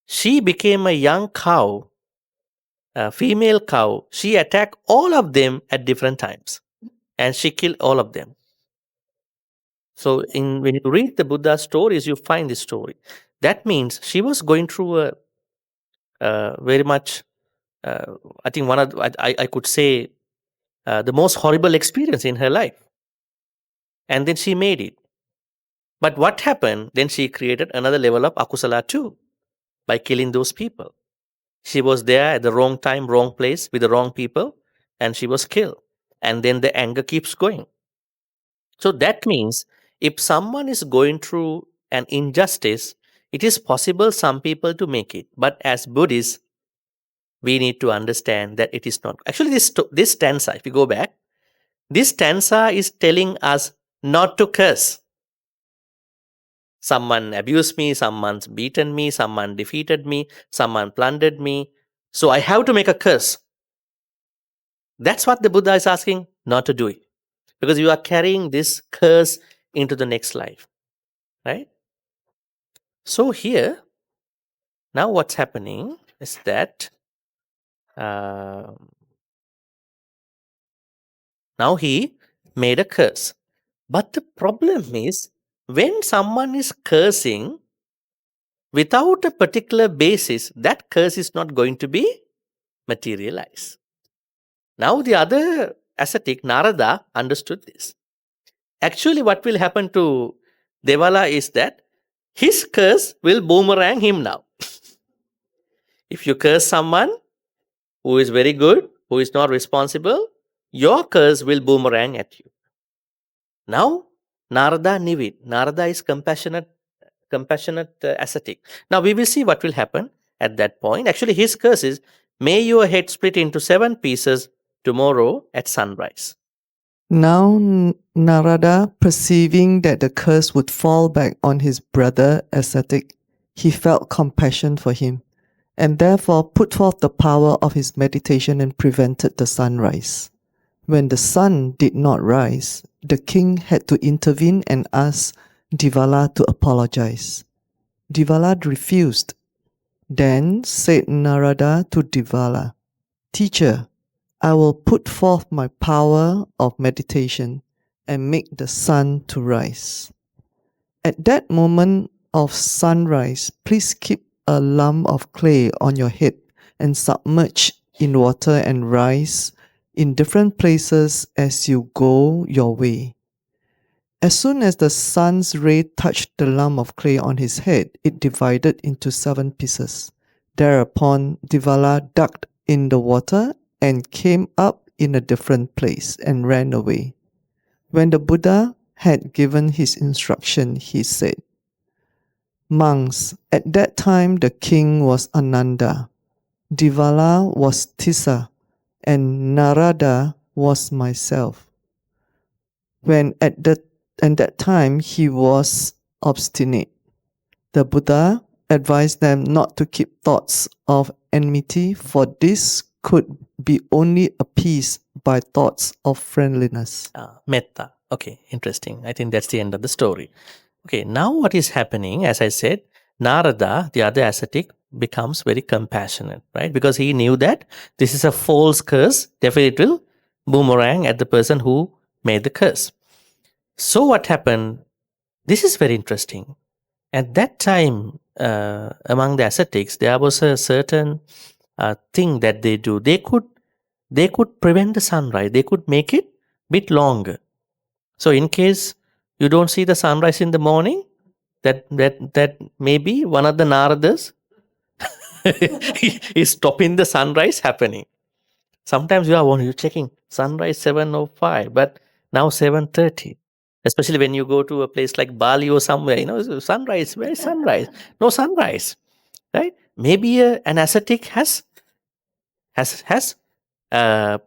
She became a young cow, a female cow. She attacked all of them at different times. And she killed all of them. So when you read the Buddha stories, you find this story. That means she was going through a very much, I think I could say, the most horrible experience in her life. And then she made it. But what happened? Then she created another level of akusala too, by killing those people. She was there at the wrong time, wrong place, with the wrong people, and she was killed. And then the anger keeps going. So that means if someone is going through an injustice, it is possible some people to make it. But as Buddhists, we need to understand that it is not. Actually, this stanza, if you go back, this stanza is telling us not to curse. Someone abused me, someone's beaten me, someone defeated me, someone plundered me. So I have to make a curse. That's what the Buddha is asking, not to do it. Because you are carrying this curse into the next life. Right? So here, now what's happening is that now he made a curse. But the problem is, when someone is cursing without a particular basis, that curse is not going to be materialized. Now the other ascetic, Narada, understood this. Actually, what will happen to Devala is that his curse will boomerang him now. If you curse someone who is very good, who is not responsible, your curse will boomerang at you. Now, Narada knew it. Narada is compassionate ascetic. Now, we will see what will happen at that point. Actually, his curse is, may your head split into 7 pieces tomorrow at sunrise. Now Narada, perceiving that the curse would fall back on his brother ascetic, he felt compassion for him, and therefore put forth the power of his meditation and prevented the sunrise. When the sun did not rise, the king had to intervene and ask Devala to apologize. Devala refused. Then said Narada to Devala, "Teacher, I will put forth my power of meditation and make the sun to rise. At that moment of sunrise, please keep a lump of clay on your head and submerge in water and rise in different places as you go your way." As soon as the sun's ray touched the lump of clay on his head, it divided into 7 pieces. Thereupon, Devala ducked in the water and came up in a different place and ran away. When the Buddha had given his instruction, he said, "Monks, at that time the king was Ananda, Devala was Tissa, and Narada was myself. When at that time he was obstinate. The Buddha advised them not to keep thoughts of enmity, for this could be only appeased by thoughts of friendliness. Metta. Okay, interesting. I think that's the end of the story. Okay, now what is happening, as I said, Narada, the other ascetic, becomes very compassionate, right? Because he knew that this is a false curse. Definitely it will boomerang at the person who made the curse. So what happened? This is very interesting. At that time, among the ascetics, there was a certain thing that they do. They could prevent the sunrise. They could make it bit longer. So in case you don't see the sunrise in the morning, that maybe one of the Naradas is stopping the sunrise happening. Sometimes you're checking sunrise 7:05, but now 7:30. Especially when you go to a place like Bali or somewhere, sunrise, where is sunrise? No sunrise, right? Maybe an ascetic has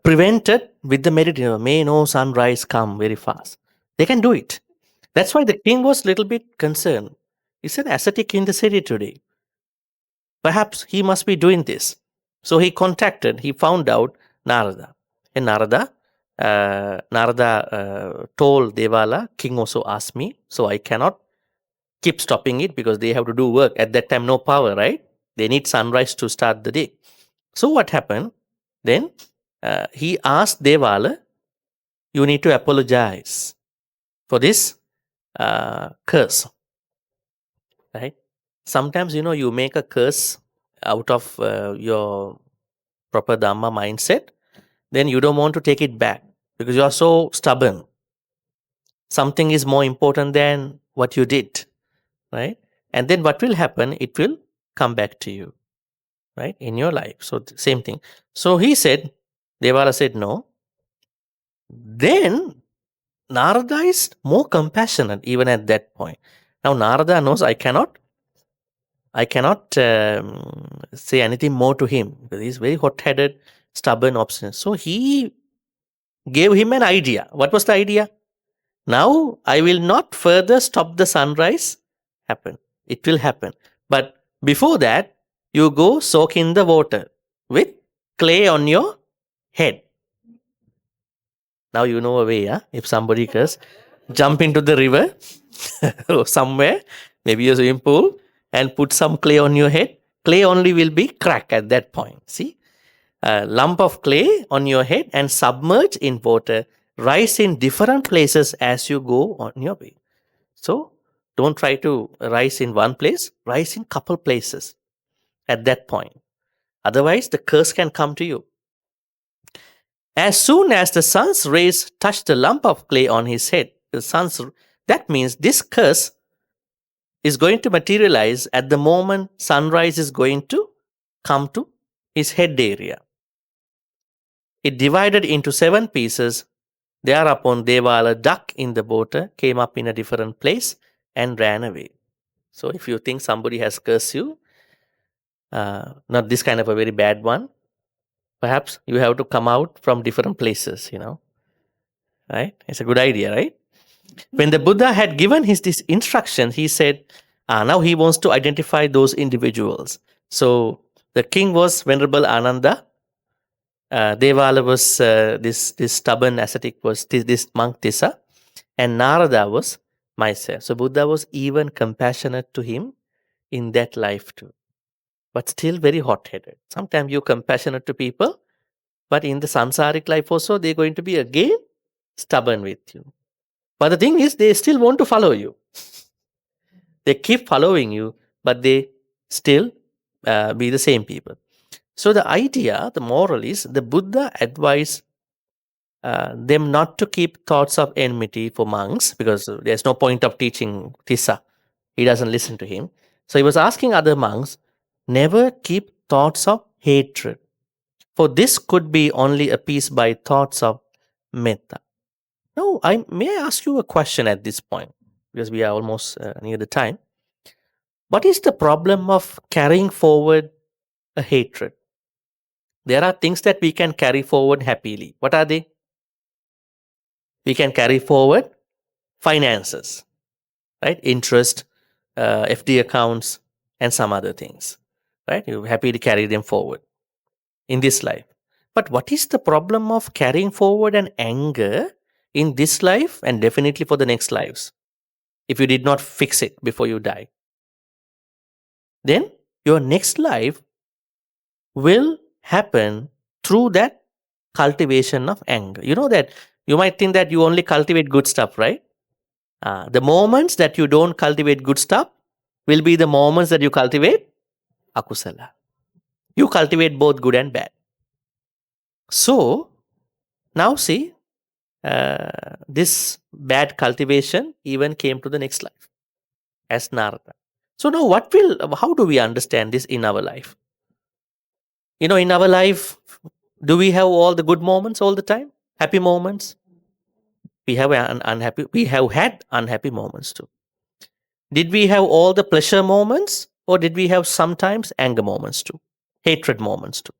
prevented with the meditation. May no sunrise come very fast. They can do it. That's why the king was a little bit concerned. He's an ascetic in the city today. Perhaps he must be doing this. So he found out Narada. And Narada told Devala, king also asked me, so I cannot keep stopping it because they have to do work. At that time, no power, right? They need sunrise to start the day. So what happened? Then he asked Devala, you need to apologize for this curse, right? Sometimes, you make a curse out of your proper Dhamma mindset, then you don't want to take it back because you are so stubborn. Something is more important than what you did, right? And then what will happen? It will come back to you, right, in your life. So same thing. So Devala said no. Then Narada is more compassionate even at that point. Now Narada knows I cannot say anything more to him because he's very hot-headed, stubborn, obstinate. So he gave him an idea. What was the idea? Now I will not further stop the sunrise happen. It will happen. But before that, you go soak in the water with clay on your head. Now you know a way, if somebody curse, jump into the river or somewhere, maybe a swimming pool, and put some clay on your head. Clay only will be cracked at that point. See? A lump of clay on your head and submerge in water. Rise in different places as you go on your way. So, don't try to rise in one place. Rise in couple places at that point. Otherwise, the curse can come to you. As soon as the sun's rays touch the lump of clay on his head, that means this curse is going to materialize at the moment sunrise is going to come to his head area. It divided into 7 pieces. Thereupon Devala ducked in the water, came up in a different place and ran away. So if you think somebody has cursed you, not this kind of a very bad one, perhaps you have to come out from different places, right? It's a good idea, right? When the Buddha had given this instruction, he said, now he wants to identify those individuals. So the king was Venerable Ananda. Devala was this stubborn ascetic, was this monk Tissa, and Narada was myself. So Buddha was even compassionate to him in that life too, but still very hot-headed. Sometimes you're compassionate to people, but in the samsaric life also, they're going to be again stubborn with you. But the thing is, they still want to follow you. They keep following you, but they still be the same people. So the idea, the moral is, the Buddha advised them not to keep thoughts of enmity for monks because there's no point of teaching Tissa. He doesn't listen to him. So he was asking other monks, never keep thoughts of hatred. For this could be only appeased by thoughts of metta. Now, may I ask you a question at this point? Because we are almost near the time. What is the problem of carrying forward a hatred? There are things that we can carry forward happily. What are they? We can carry forward finances, right? Interest, FD accounts, and some other things, right? You're happy to carry them forward in this life. But what is the problem of carrying forward an anger in this life and definitely for the next lives? If you did not fix it before you die, then your next life will happen through that cultivation of anger. You know that you might think that you only cultivate good stuff, right? The moments that you don't cultivate good stuff will be the moments that you cultivate akusala. You cultivate both good and bad. So now see, this bad cultivation even came to the next life as Narada. So now how do we understand this in our life? In our life, do we have all the good moments all the time? Happy moments? We have had unhappy moments too. Did we have all the pleasure moments, or did we have sometimes anger moments too? Hatred moments too?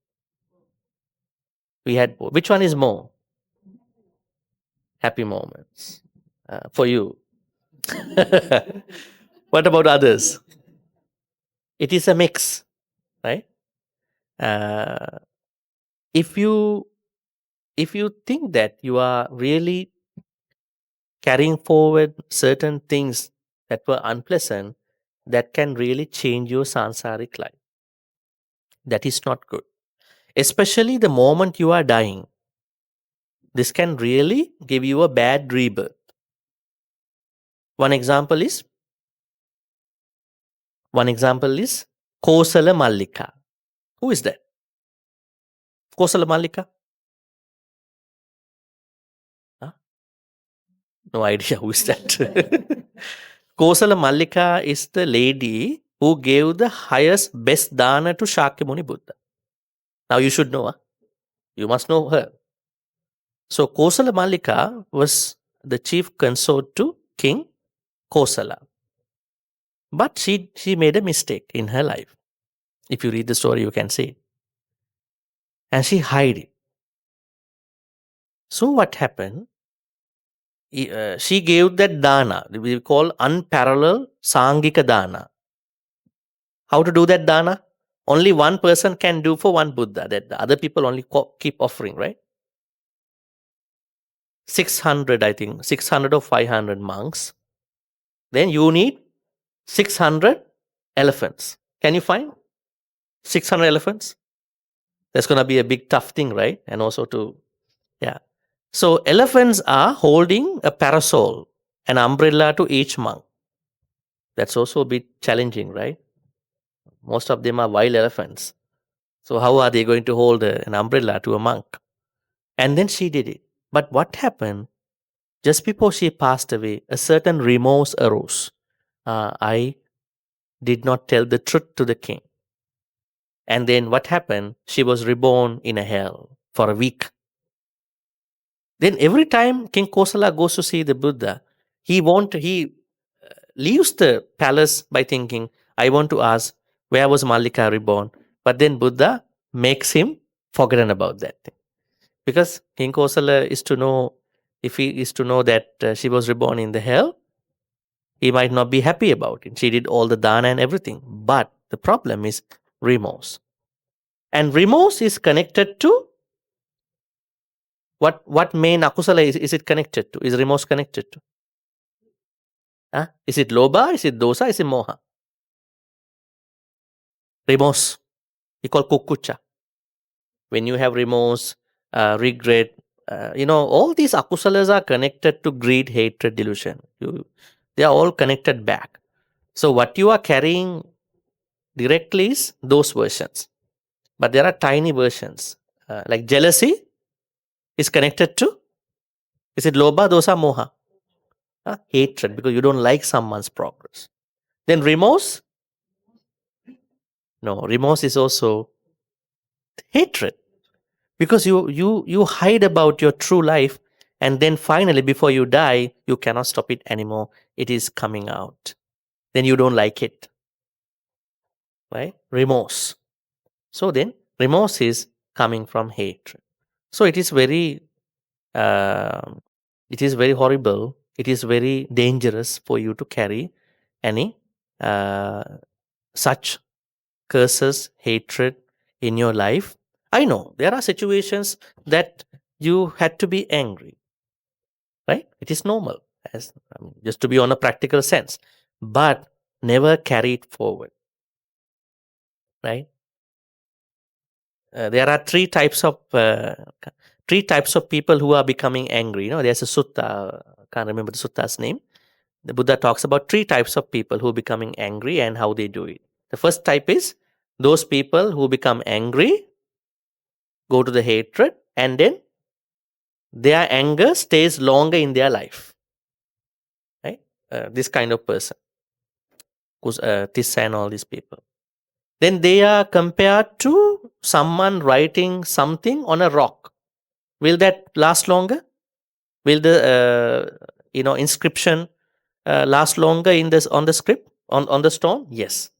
We had both. Which one is more? Happy moments for you. What about others? It is a mix, right? If you think that you are really carrying forward certain things that were unpleasant, that can really change your sansaric life. That is not good. Especially the moment you are dying. This can really give you a bad rebirth. One example is Kosala Mallika. Who is that? Kosala Mallika? Huh? No idea who is that. Kosala Mallika is the lady who gave the highest, best dana to Shakyamuni Buddha. Now you should know. You must know her. So Kosala Mallika was the chief consort to King Kosala. But she made a mistake in her life. If you read the story, you can see it. And she hid it. So what happened? She gave that dana, we call unparalleled Sangika dana. How to do that dana? Only one person can do for one Buddha, that the other people only keep offering, right? 600, I think, 600 or 500 monks. Then you need 600 elephants. Can you find 600 elephants? That's going to be a big tough thing, right? And also yeah. So elephants are holding a parasol, an umbrella to each monk. That's also a bit challenging, right? Most of them are wild elephants. So how are they going to hold an umbrella to a monk? And then she did it. But what happened? Just before she passed away, a certain remorse arose. I did not tell the truth to the king. And then what happened? She was reborn in a hell for a week. Then every time King Kosala goes to see the Buddha, he leaves the palace by thinking, I want to ask, where was Mallika reborn? But then Buddha makes him forgotten about that thing. Because King Kosala is to know, if he is to know that she was reborn in the hell, he might not be happy about it. She did all the dana and everything. But the problem is remorse. And remorse is connected to what main akusala is it connected to? Is remorse connected to? Is it lobha? Is it dosa? Is it moha? Remorse. We call kukucha. When you have remorse, regret, all these akusalas are connected to greed, hatred, delusion. They are all connected back. So what you are carrying directly is those versions. But there are tiny versions. Like jealousy is connected to, is it lobha, dosa, moha? Hatred, because you don't like someone's progress. Then remorse? No, remorse is also hatred. Because you hide about your true life, and then finally before you die, you cannot stop it anymore. It is coming out. Then you don't like it. Right? Remorse. So then remorse is coming from hatred. So it is very horrible. It is very dangerous for you to carry any such curses, hatred in your life I know there are situations that you had to be angry, right? It is normal, just to be on a practical sense, but never carry it forward, right? There are three types of people who are becoming angry. There's a sutta. Can't remember the sutta's name. The Buddha talks about three types of people who are becoming angry and how they do it. The first type is those people who become angry, go to the hatred, and then their anger stays longer in their life. Right? This kind of person, Tissa and all these people. Then they are compared to someone writing something on a rock. Will that last longer? Will the inscription last longer on the script, on the stone? Yes.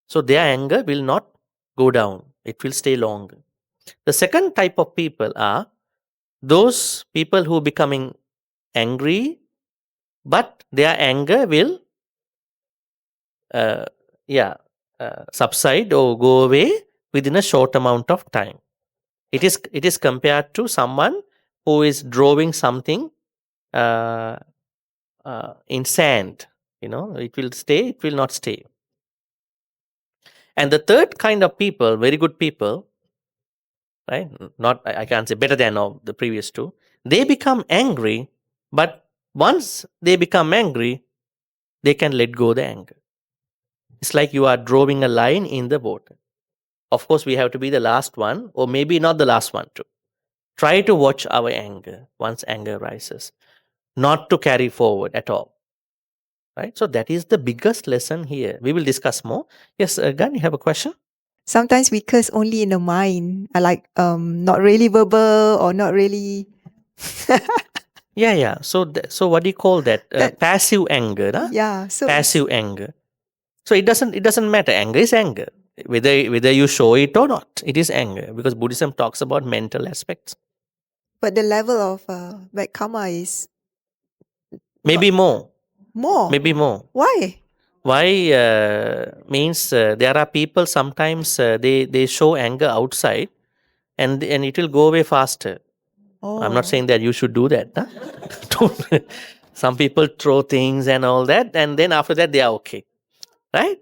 So their anger will not go down. It will stay longer. The second type of people are those people who are becoming angry, but their anger will subside or go away within a short amount of time. It is compared to someone who is drawing something in sand. It will stay, it will not stay. And the third kind of people, very good people, right? Not, I can't say better than all the previous two. They become angry, but once they become angry, they can let go the anger. It's like you are drawing a line in the water. Of course, we have to be the last one, or maybe not the last one too. Try to watch our anger once anger rises, not to carry forward at all. Right? So that is the biggest lesson here. We will discuss more. Yes, Gan, you have a question? Sometimes we curse only in the mind, like not really verbal or not really. Yeah. So what do you call that? Passive anger. Huh? Yeah. So passive anger. So it doesn't matter. Anger is anger. Whether you show it or not, it is anger, because Buddhism talks about mental aspects. But the level of bad karma is maybe more. More. Maybe more. Why? Why means there are people sometimes they show anger outside, and it will go away faster. Oh. I'm not saying that you should do that. Huh? Some people throw things and all that, and then after that they are okay, right?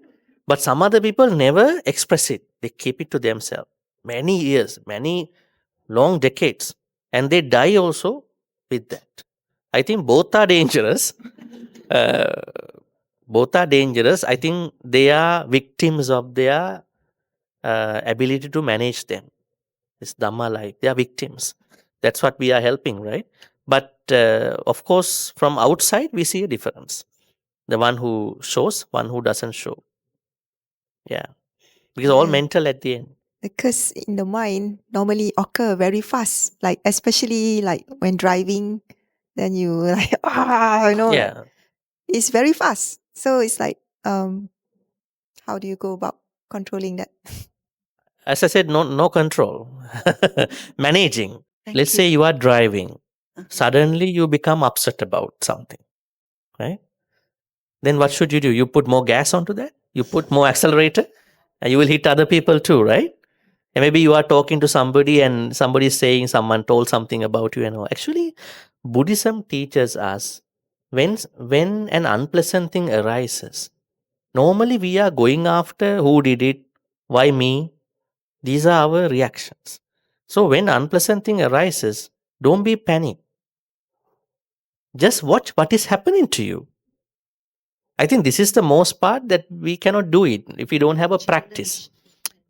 But some other people never express it. They keep it to themselves. Many years, many long decades, and they die also with that. I think both are dangerous. Both are dangerous. I think they are victims of their ability to manage them. This Dhamma life, they are victims. That's what we are helping, right? But of course, from outside, we see a difference. The one who shows, one who doesn't show. Yeah. Because all mental at the end. The curse in the mind normally occur very fast, like especially like when driving, then you like Yeah. It's very fast. So it's like how do you go about controlling that? As I said, no control. Managing. Let's say you are driving. Suddenly you become upset about something, right? Then what should you do? You put more gas onto that? You put more accelerator? And you will hit other people too, right? And maybe you are talking to somebody and somebody is saying someone told something about you and all. Actually, Buddhism teaches us when an unpleasant thing arises, normally we are going after who did it, why me. These are our reactions. So when unpleasant thing arises, don't be panicked. Just watch what is happening to you. I think this is the most part that we cannot do it if we don't have a practice.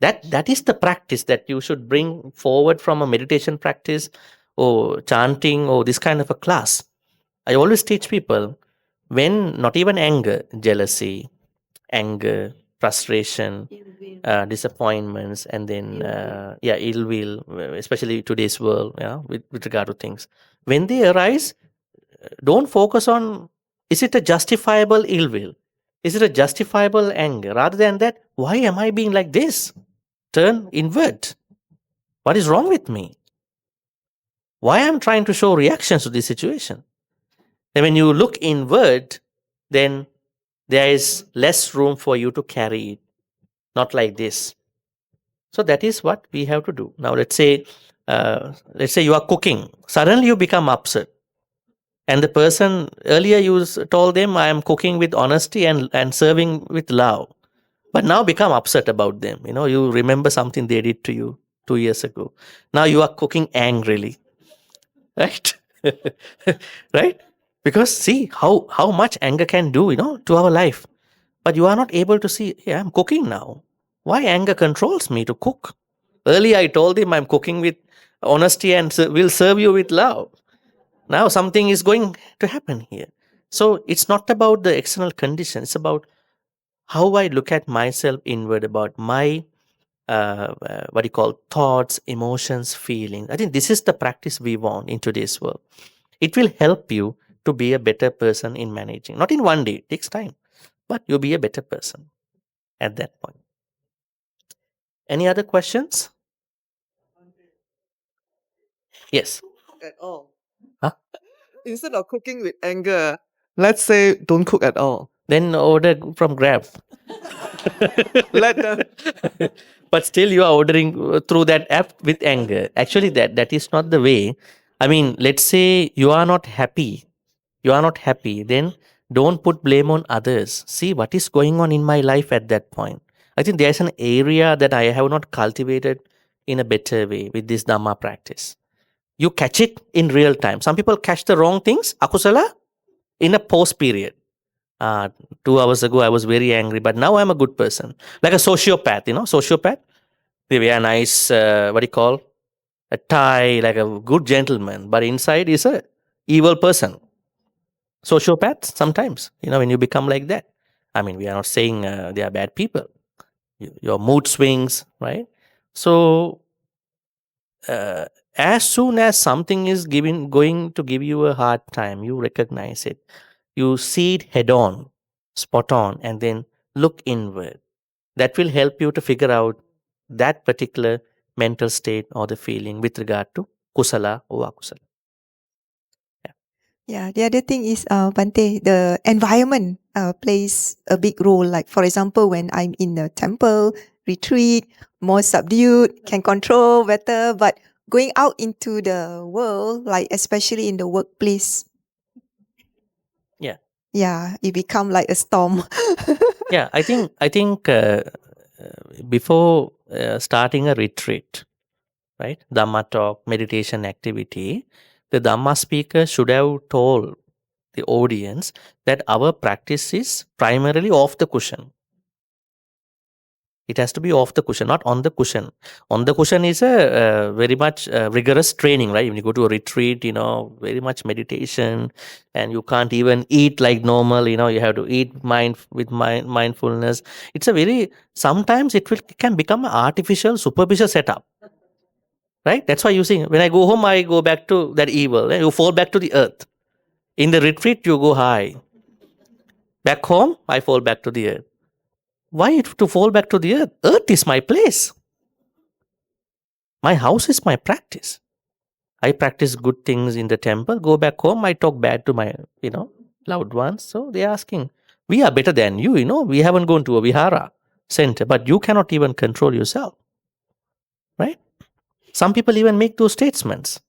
That is the practice that you should bring forward from a meditation practice or chanting or this kind of a class. I always teach people when not even anger, jealousy, anger, frustration, disappointments, and then ill will, especially today's world, with regard to things. When they arise, don't focus on, is it a justifiable ill will? Is it a justifiable anger? Rather than that, why am I being like this? Turn inward. What is wrong with me? Why am I trying to show reactions to this situation? And when you look inward, then there is less room for you to carry it. Not like this. So that is what we have to do. Now let's say you are cooking. Suddenly you become upset. And the person, earlier you told them, I am cooking with honesty and serving with love. But now become upset about them. You remember something they did to you 2 years ago. Now you are cooking angrily. Right? Right? Because see how much anger can do, to our life. But you are not able to see, hey, I'm cooking now. Why anger controls me to cook? Earlier I told him I'm cooking with honesty and will serve you with love. Now something is going to happen here. So it's not about the external condition. It's about how I look at myself inward, about my thoughts, emotions, feelings. I think this is the practice we want in today's world. It will help you to be a better person in managing. Not in one day, it takes time, but you'll be a better person at that point. Any other questions? Yes. At all. Huh? Instead of cooking with anger, let's say don't cook at all. Then order from Grab. Let them. But still you are ordering through that app with anger. Actually, that is not the way. I mean, let's say you are not happy. Then don't put blame on others. See what is going on in my life at that point. I think there's an area that I have not cultivated in a better way with this Dhamma practice. You catch it in real time. Some people catch the wrong things, akusala, in a post period. 2 hours ago, I was very angry, but now I'm a good person. Like a sociopath, sociopath. They wear a nice, a tie, like a good gentleman, but inside is a evil person. Sociopaths, sometimes, when you become like that. I mean, we are not saying they are bad people. Your mood swings, right? So, as soon as something is going to give you a hard time, you recognize it. You see it head on, spot on, and then look inward. That will help you to figure out that particular mental state or the feeling with regard to kusala or akusala. Yeah, the other thing is, Bhante, the environment plays a big role. Like, for example, when I'm in a temple, retreat, more subdued, can control better. But going out into the world, like especially in the workplace, yeah, it become like a storm. Yeah, I think before starting a retreat, right, Dhamma talk, meditation activity, the Dhamma speaker should have told the audience that our practice is primarily off the cushion. It has to be off the cushion, not on the cushion. On the cushion is a very much rigorous training, right? When you go to a retreat, very much meditation, and you can't even eat like normal. You have to eat with mindfulness. It's a sometimes it can become an artificial, superficial setup, right? That's why you see, when I go home, I go back to that evil. You fall back to the earth. In the retreat, you go high. Back home, I fall back to the earth. Why to fall back to the earth? Earth is my place. My house is my practice. I practice good things in the temple. Go back home, I talk bad to my, loved ones. So they're asking, we are better than you, We haven't gone to a vihara center, but you cannot even control yourself. Right? Some people even make those statements.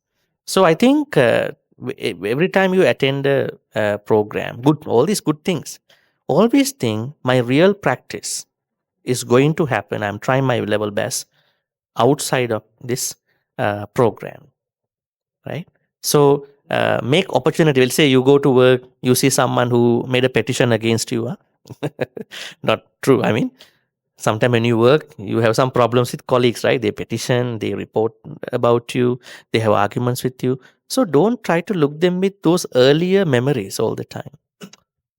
So I think every time you attend a program, all these good things, always think my real practice is going to happen. I'm trying my level best outside of this program, right? So make opportunity. We'll say you go to work, you see someone who made a petition against you. Not true. I mean, sometimes when you work, you have some problems with colleagues, right? They petition, they report about you, they have arguments with you. So don't try to look them with those earlier memories all the time.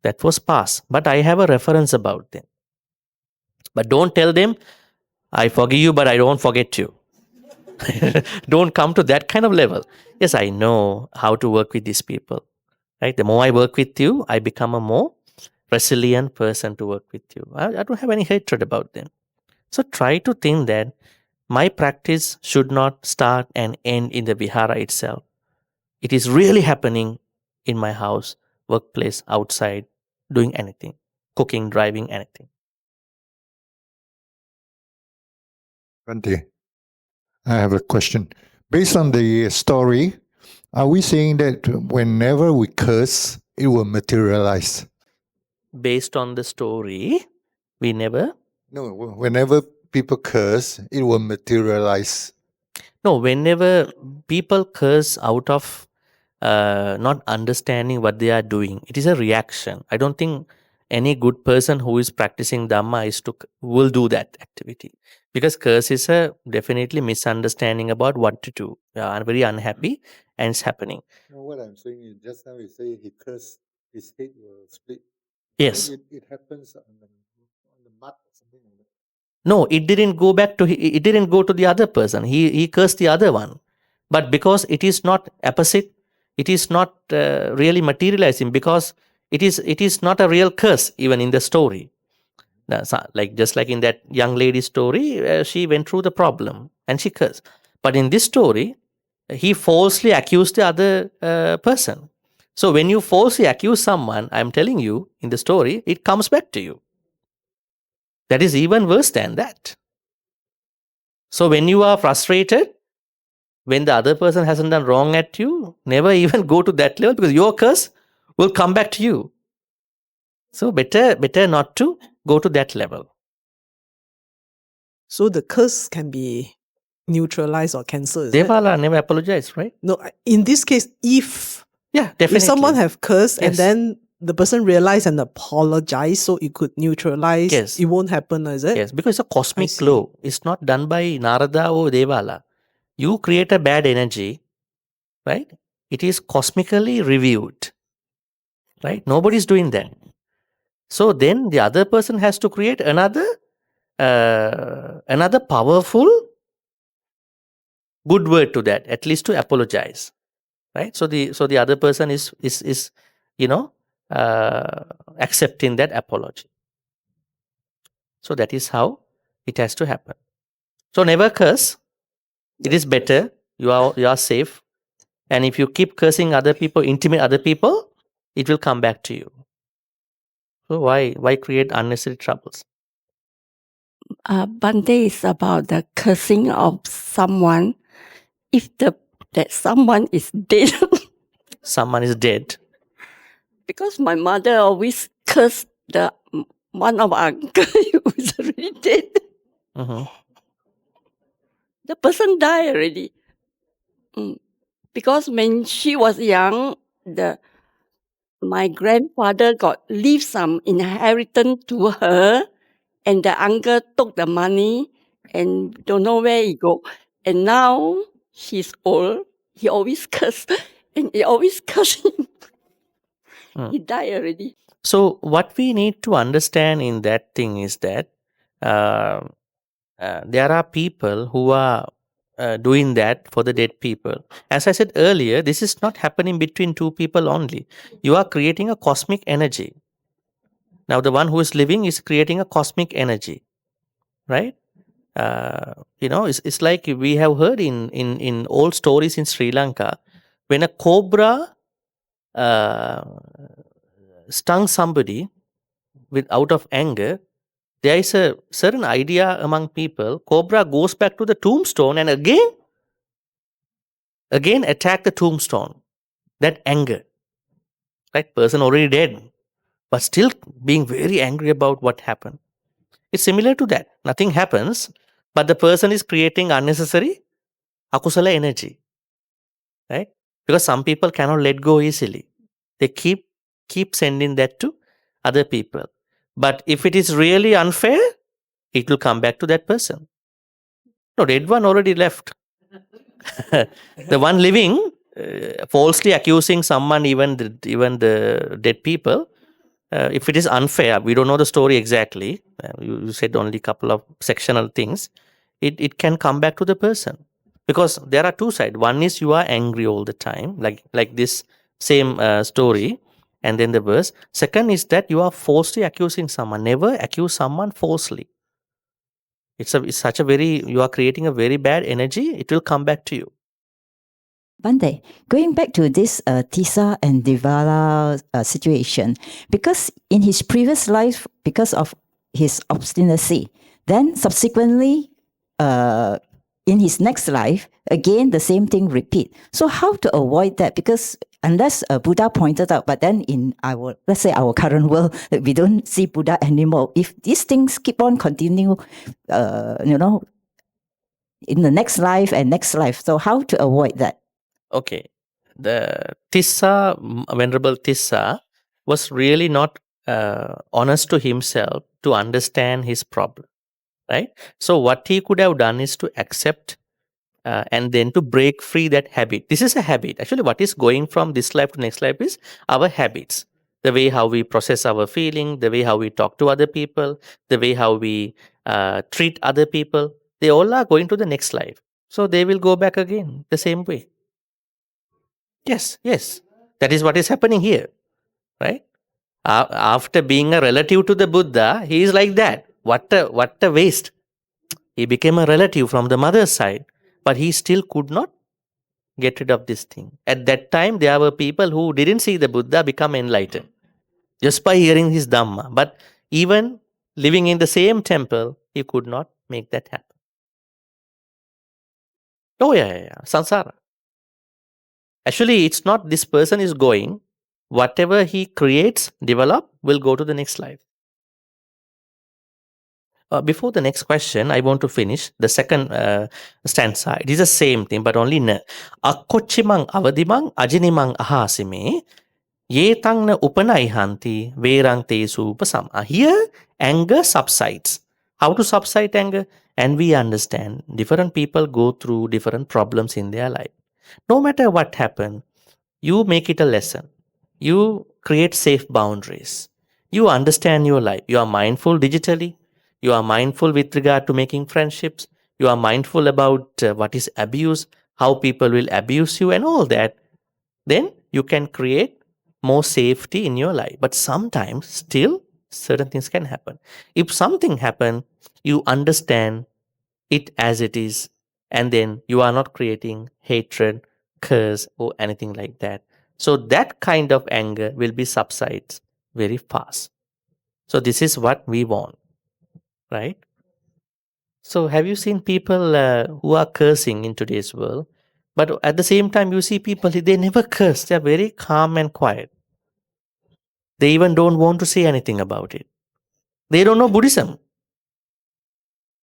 That was past, but I have a reference about them. But don't tell them, I forgive you, but I don't forget you. Don't come to that kind of level. Yes, I know how to work with these people. Right? The more I work with you, I become a more resilient person to work with you. I don't have any hatred about them. So try to think that my practice should not start and end in the vihara itself. It is really happening in my house, workplace, outside, doing anything, cooking, driving, anything. Bhante, I have a question. Based on the story, are we saying that whenever we curse, it will materialize? Based on the story, we never. No, whenever people curse, it will materialize. No, whenever people curse out of not understanding what they are doing, it is a reaction. I don't think any good person who is practicing Dhamma will do that activity, because curse is a definitely misunderstanding about what to do. I'm very unhappy and it's happening. No, what I'm saying is, just now you say he cursed, his head will split. Yes. It happens on the mud or something like that. No, it didn't go back to. It didn't go to the other person. He cursed the other one, but because it is not opposite, it is not really materializing, because it is not a real curse even in the story. Like just like in that young lady story, she went through the problem and she cursed. But in this story, he falsely accused the other person. So when you falsely accuse someone, I'm telling you in the story, it comes back to you. That is even worse than that. So when you are frustrated, when the other person hasn't done wrong at you, never even go to that level, because your curse will come back to you. So better not to go to that level. So the curse can be neutralized or cancelled. Is it? Devala never apologized, right? No, in this case, if Definitely. someone have cursed and Yes. then the person realized and apologized, so it could neutralize. Yes. It won't happen, is it? Yes, because it's a cosmic see. law. It's not done by Narada or Devala. You create a bad energy, right? It is cosmically reviewed, right? Nobody's doing that. So then the other person has to create another powerful good word to that, at least to apologize, right? So the other person is accepting that apology. So that is how it has to happen. So never curse. It is better. You are safe. And if you keep cursing other people, intimidate other people, it will come back to you. So why create unnecessary troubles? Bhante is about the cursing of someone. If that someone is dead, Someone is dead. because my mother always cursed the one of our uncle who is already dead. Mm-hmm. The person died already. Because when she was young, my grandfather leave some inheritance to her, and the uncle took the money and don't know where he go. And now he's old. He always curse, and he always curse him. He died already. So what we need to understand in that thing is that there are people who are doing that for the dead people. As I said earlier, this is not happening between two people only. You are creating a cosmic energy. Now the one who is living is creating a cosmic energy, right? It's like we have heard in old stories in Sri Lanka, when a cobra stung somebody out of anger, there is a certain idea among people. Cobra goes back to the tombstone and again attack the tombstone. That anger, right? Person already dead, but still being very angry about what happened. It's similar to that. Nothing happens, but the person is creating unnecessary akusala energy, right? Because some people cannot let go easily. They keep sending that to other people. But if it is really unfair, it will come back to that person. No, dead one already left. The one living, falsely accusing someone, even the dead people, if it is unfair, we don't know the story exactly. You said only a couple of sectional things. It can come back to the person, because there are two sides. One is you are angry all the time, like this same story, and then the verse. Second is that you are falsely accusing someone. Never accuse someone falsely. You are creating a very bad energy. It will come back to you. Bhante, going back to this Tisa and Devala situation, because in his previous life, because of his obstinacy, then subsequently in his next life, again, the same thing repeat. So how to avoid that? Because unless Buddha pointed out, but then in our, let's say our current world, we don't see Buddha anymore. If these things keep on continue, in the next life and next life, so how to avoid that? Okay. The Tissa, Venerable Tissa, was really not honest to himself to understand his problem, right? So what he could have done is to accept and then to break free that habit. This is a habit. Actually, what is going from this life to next life is our habits. The way how we process our feeling, the way how we talk to other people, the way how we treat other people, they all are going to the next life. So they will go back again the same way. Yes. That is what is happening here, right? After being a relative to the Buddha, he is like that. What a waste. He became a relative from the mother's side, but he still could not get rid of this thing. At that time, there were people who didn't see the Buddha become enlightened just by hearing his Dhamma. But even living in the same temple, he could not make that happen. Oh, yeah. Sansara. Actually, it's not this person is going. Whatever he creates, develop, will go to the next life. Before the next question, I want to finish the second stanza. It is the same thing, but only na. Akkochimang avadimang ajinimang ahasime ye tangna upanaihanti verang tesu upasam. Here, anger subsides. How to subside anger? And we understand different people go through different problems in their life. No matter what happened, you make it a lesson. You create safe boundaries. You understand your life. You are mindful digitally. You are mindful with regard to making friendships. You are mindful about what is abuse, how people will abuse you and all that. Then you can create more safety in your life. But sometimes still certain things can happen. If something happens, you understand it as it is. And then you are not creating hatred, curse or anything like that. So that kind of anger will be subsides very fast. So this is what we want, right? So have you seen people who are cursing in today's world? But at the same time, you see people, they never curse. They are very calm and quiet. They even don't want to say anything about it. They don't know Buddhism.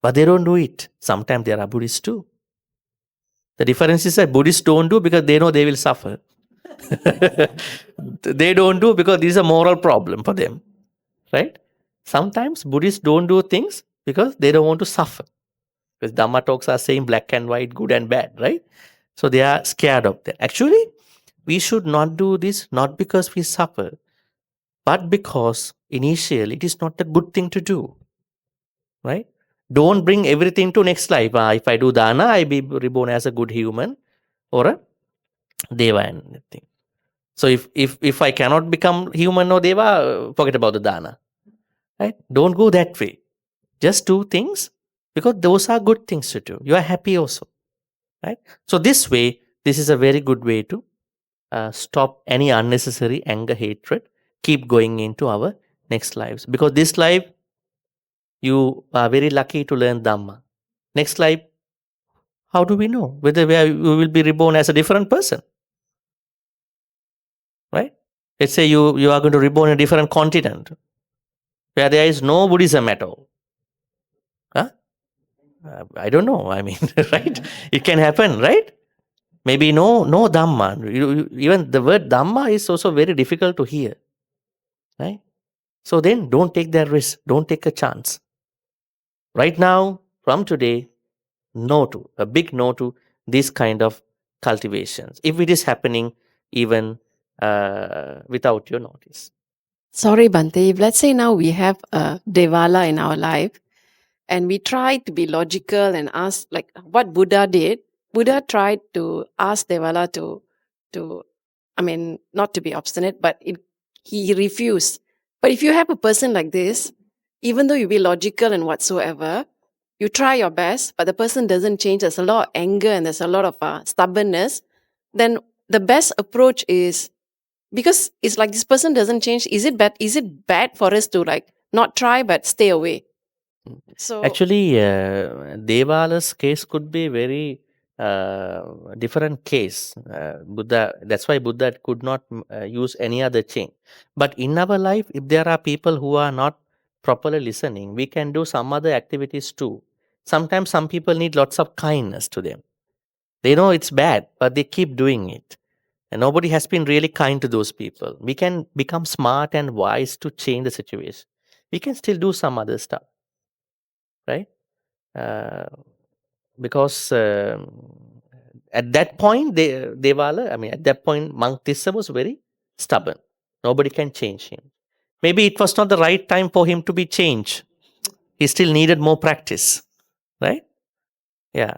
But they don't do it. Sometimes there are Buddhists too. The difference is that Buddhists don't do because they know they will suffer. They don't do because this is a moral problem for them, right? Sometimes Buddhists don't do things because they don't want to suffer. Because Dhamma talks are saying black and white, good and bad, right? So they are scared of that. Actually, we should not do this not because we suffer, but because initially it is not a good thing to do, right? Don't bring everything to next life. If I do dana, I be reborn as a good human or a deva and anything. So if I cannot become human or deva, forget about the dana. Right? Don't go that way. Just do things because those are good things to do. You are happy also. Right? So this way, this is a very good way to stop any unnecessary anger, hatred, keep going into our next lives. Because this life, you are very lucky to learn Dhamma. Next life, how do we know whether we will be reborn as a different person? Right? Let's say you are going to reborn in a different continent where there is no Buddhism at all. Huh? I don't know. I mean, right? It can happen, right? Maybe no Dhamma. Even the word Dhamma is also very difficult to hear. Right? So then don't take that risk. Don't take a chance. Right now, from today, a big no to this kind of cultivations. If it is happening even without your notice. Sorry, Bhante, if let's say now we have a Devala in our life and we try to be logical and ask like what Buddha did. Buddha tried to ask Devala not to be obstinate, but he refused. But if you have a person like this, even though you be logical and whatsoever, you try your best, but the person doesn't change, there's a lot of anger and there's a lot of stubbornness, then the best approach is, because it's like this person doesn't change, is it bad for us to like not try but stay away? So Actually, Devala's case could be very different case. Buddha. That's why Buddha could not use any other chain. But in our life, if there are people who are not properly listening, we can do some other activities too. Sometimes some people need lots of kindness to them. They know it's bad, but they keep doing it. And nobody has been really kind to those people. We can become smart and wise to change the situation. We can still do some other stuff, right? Because at that point, Devala, at that point, Monk Tissa was very stubborn. Nobody can change him. Maybe it was not the right time for him to be changed. He still needed more practice, right? Yeah.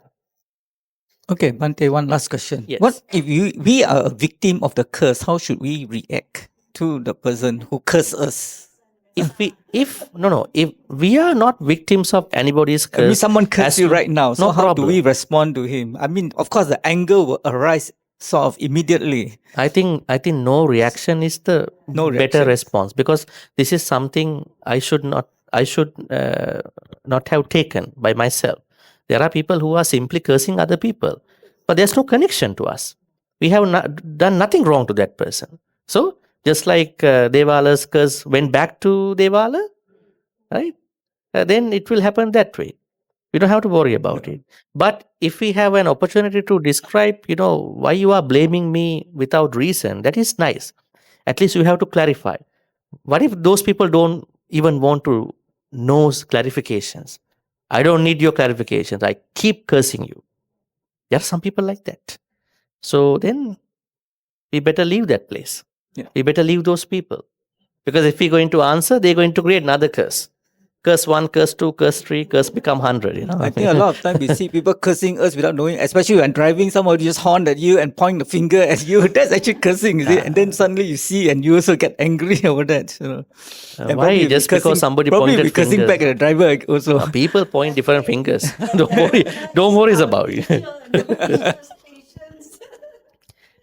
Okay, Bhante, one last question. Yes. What if we are a victim of the curse? How should we react to the person who cursed us? If we are not victims of anybody's curse, someone cursed as you to- right now. So no how problem. do we respond to him? Of course, the anger will arise sort of immediately. I think no reaction is the No better reaction. response, because this is something I should not have taken by myself. There are people who are simply cursing other people, but there's no connection to us. We have done nothing wrong to that person. So just like Devala's curse went back to Devala, right? Then it will happen that way. We don't have to worry about it. But if we have an opportunity to describe, why you are blaming me without reason, that is nice. At least you have to clarify. What if those people don't even want to know clarifications? I don't need your clarifications. I keep cursing you. There are some people like that. So then we better leave that place. Yeah. We better leave those people. Because if we're going to answer, they're going to create another curse. Curse 1, curse 2, curse 3, curse become 100. I think a lot of time we see people cursing us without knowing, especially when driving, somebody just horn at you and point the finger at you. That's actually cursing, is it? And then suddenly you see and you also get angry over that. And why? probably you'll be Just because cursing- somebody probably pointed be cursing fingers. back at the driver also. People point different fingers. Don't worry about it.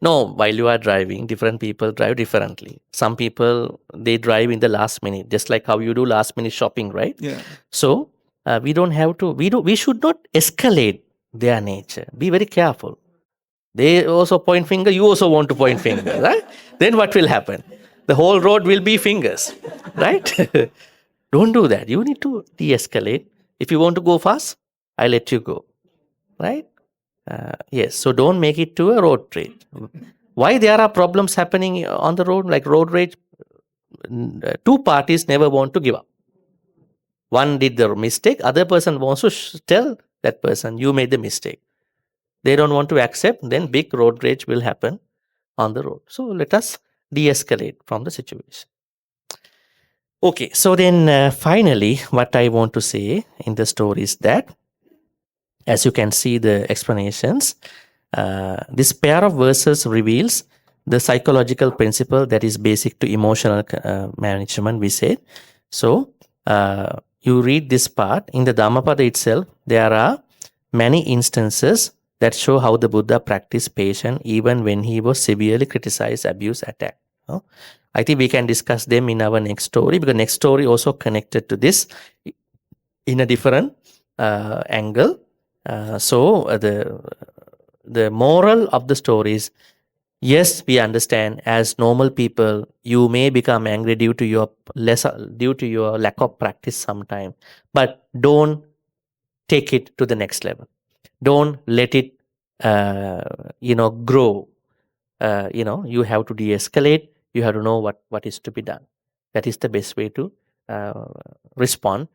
No, while you are driving, different people drive differently. Some people, they drive in the last minute, just like how you do last minute shopping, right? Yeah. So we don't have to. We should not escalate their nature. Be very careful. They also point finger. You also want to point finger, right? Then what will happen? The whole road will be fingers, right? Don't do that. You need to de-escalate. If you want to go fast, I let you go, right? Yes. So don't make it to a road rage. Why there are problems happening on the road, like road rage? Two parties never want to give up. One did the mistake, other person wants to tell that person, you made the mistake. They don't want to accept, then big road rage will happen on the road. So let us de-escalate from the situation. Okay, so then finally, what I want to say in the story is that, as you can see the explanations, this pair of verses reveals the psychological principle that is basic to emotional management, we said. So, you read this part, in the Dhammapada itself, there are many instances that show how the Buddha practiced patience even when he was severely criticized, abused, attacked. I think we can discuss them in our next story, because next story also connected to this in a different angle. So the moral of the story is, yes, we understand as normal people, you may become angry due to your lack of practice sometime, but don't take it to the next level. Don't let it, grow. You have to de-escalate. You have to know what is to be done. That is the best way to respond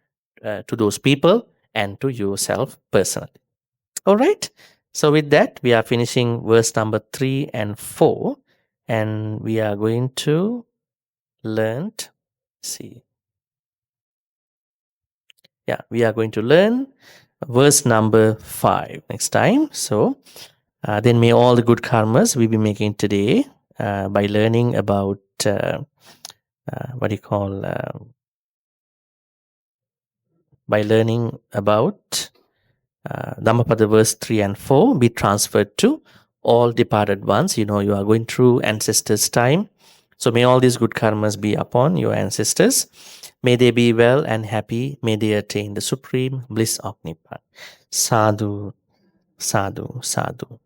to those people and to yourself personally. All right. So with that, we are finishing verse number 3 and 4, and we are going to learn. We are going to learn verse number 5 next time. So then may all the good karmas we be making today by learning about by learning about Dhammapada verse 3 and 4 be transferred to all departed ones. You are going through ancestors' time. So may all these good karmas be upon your ancestors. May they be well and happy. May they attain the supreme bliss of Nibbana. Sadhu, sadhu, sadhu.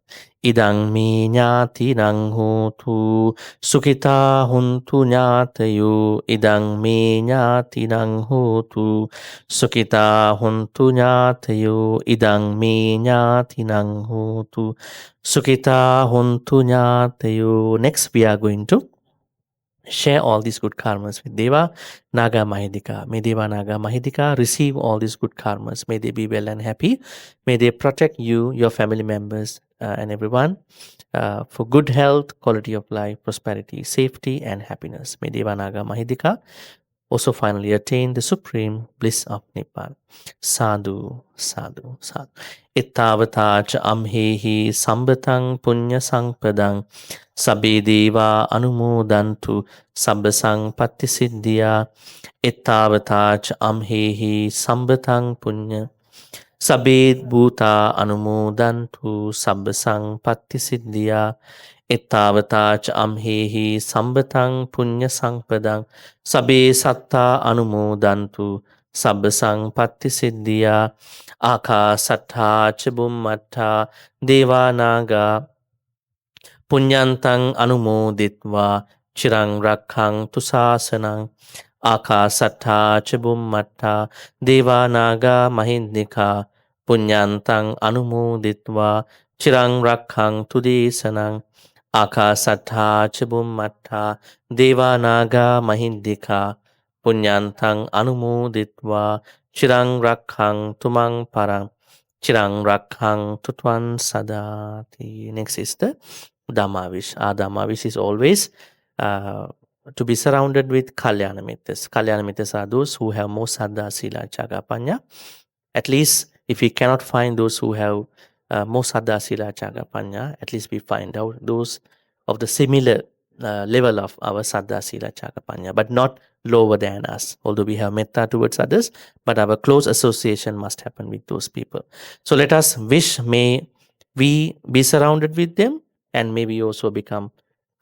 Idang mi nyati nang hotu, sukita huntu nyatayu. Idang mi nyati nang hotu, sukita huntu nyatayu. Idang mi nyati nang hotu, sukita huntu nyatayu. Next we are going to share all these good karmas with Deva Naga Mahidika. May Deva Naga Mahidika receive all these good karmas. May they be well and happy. May they protect you, your family members, and everyone for good health, quality of life, prosperity, safety, and happiness. May Deva Naga Mahidika also finally attain the supreme bliss of Nibbana. Sadhu, sadhu, sadhu. Ittavata cha amhehi sambatang punya sangpadang sabbe deva anumodantu sabbasang patti siddhya. Ittavata cha amhehi sambatang punya sabbe bhuta anumodantu sabbasang patti siddhya. Ittavata cha amhehi sambatang punya sangpadang sabbe satta anumodantu sabbasang patti siddhya. Akasattha cha bummattha devanaga punyantang anumoditva chirang rakhang tu sasanang. Akasattha cha bummattha devanaga mahindika punyantang anumoditva chirang rakhang tu desanang. Akasattha cha bummattha devanaga mahindika punyantang anumoditva chirang rakhang tumang parang chirang rakhang tutwan sadati. Next is the Dhamma wish. Our Dhamma wish is always to be surrounded with Kalyana Mittas. Kalyana Mittas are those who have more Saddha, Sila, Chagapanya. At least if we cannot find those who have more Saddha, Sila, Chagapanya, at least we find out those of the similar level of our Saddha, Sila, Chagapanya, but not lower than us. Although we have metta towards others, but our close association must happen with those people. So let us wish, may we be surrounded with them, and may we also become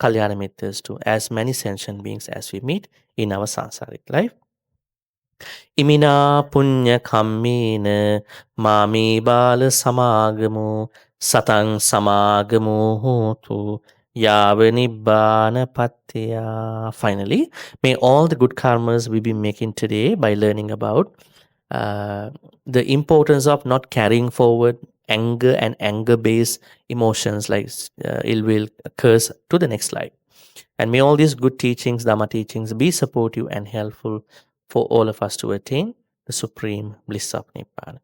Kalyana Mittas to as many sentient beings as we meet in our sansaric life. Imina punya kammena mami bala samagamu satang samagamu hotu yava nibbana patya. Finally, may all the good karmas we be making today by learning about the importance of not carrying forward anger and anger-based emotions like ill will, curse to the next life. And may all these good teachings, Dhamma teachings, be supportive and helpful for all of us to attain the supreme bliss of Nibbana.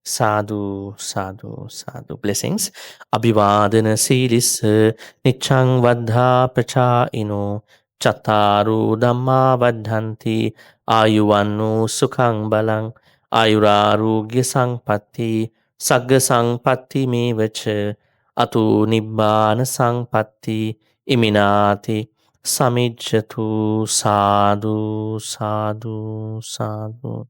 Sadhu, sadhu, sadhu. Blessings. Abhivadana silis nichang vadha pacha ino chataru dhamma vadhanti ayuvannu sukhang balang ayurarugya sangpatti sagga sangpatti me vacha atu nibbana sangpatti iminati samijjatu. Sadhu, sadhu, sadhu.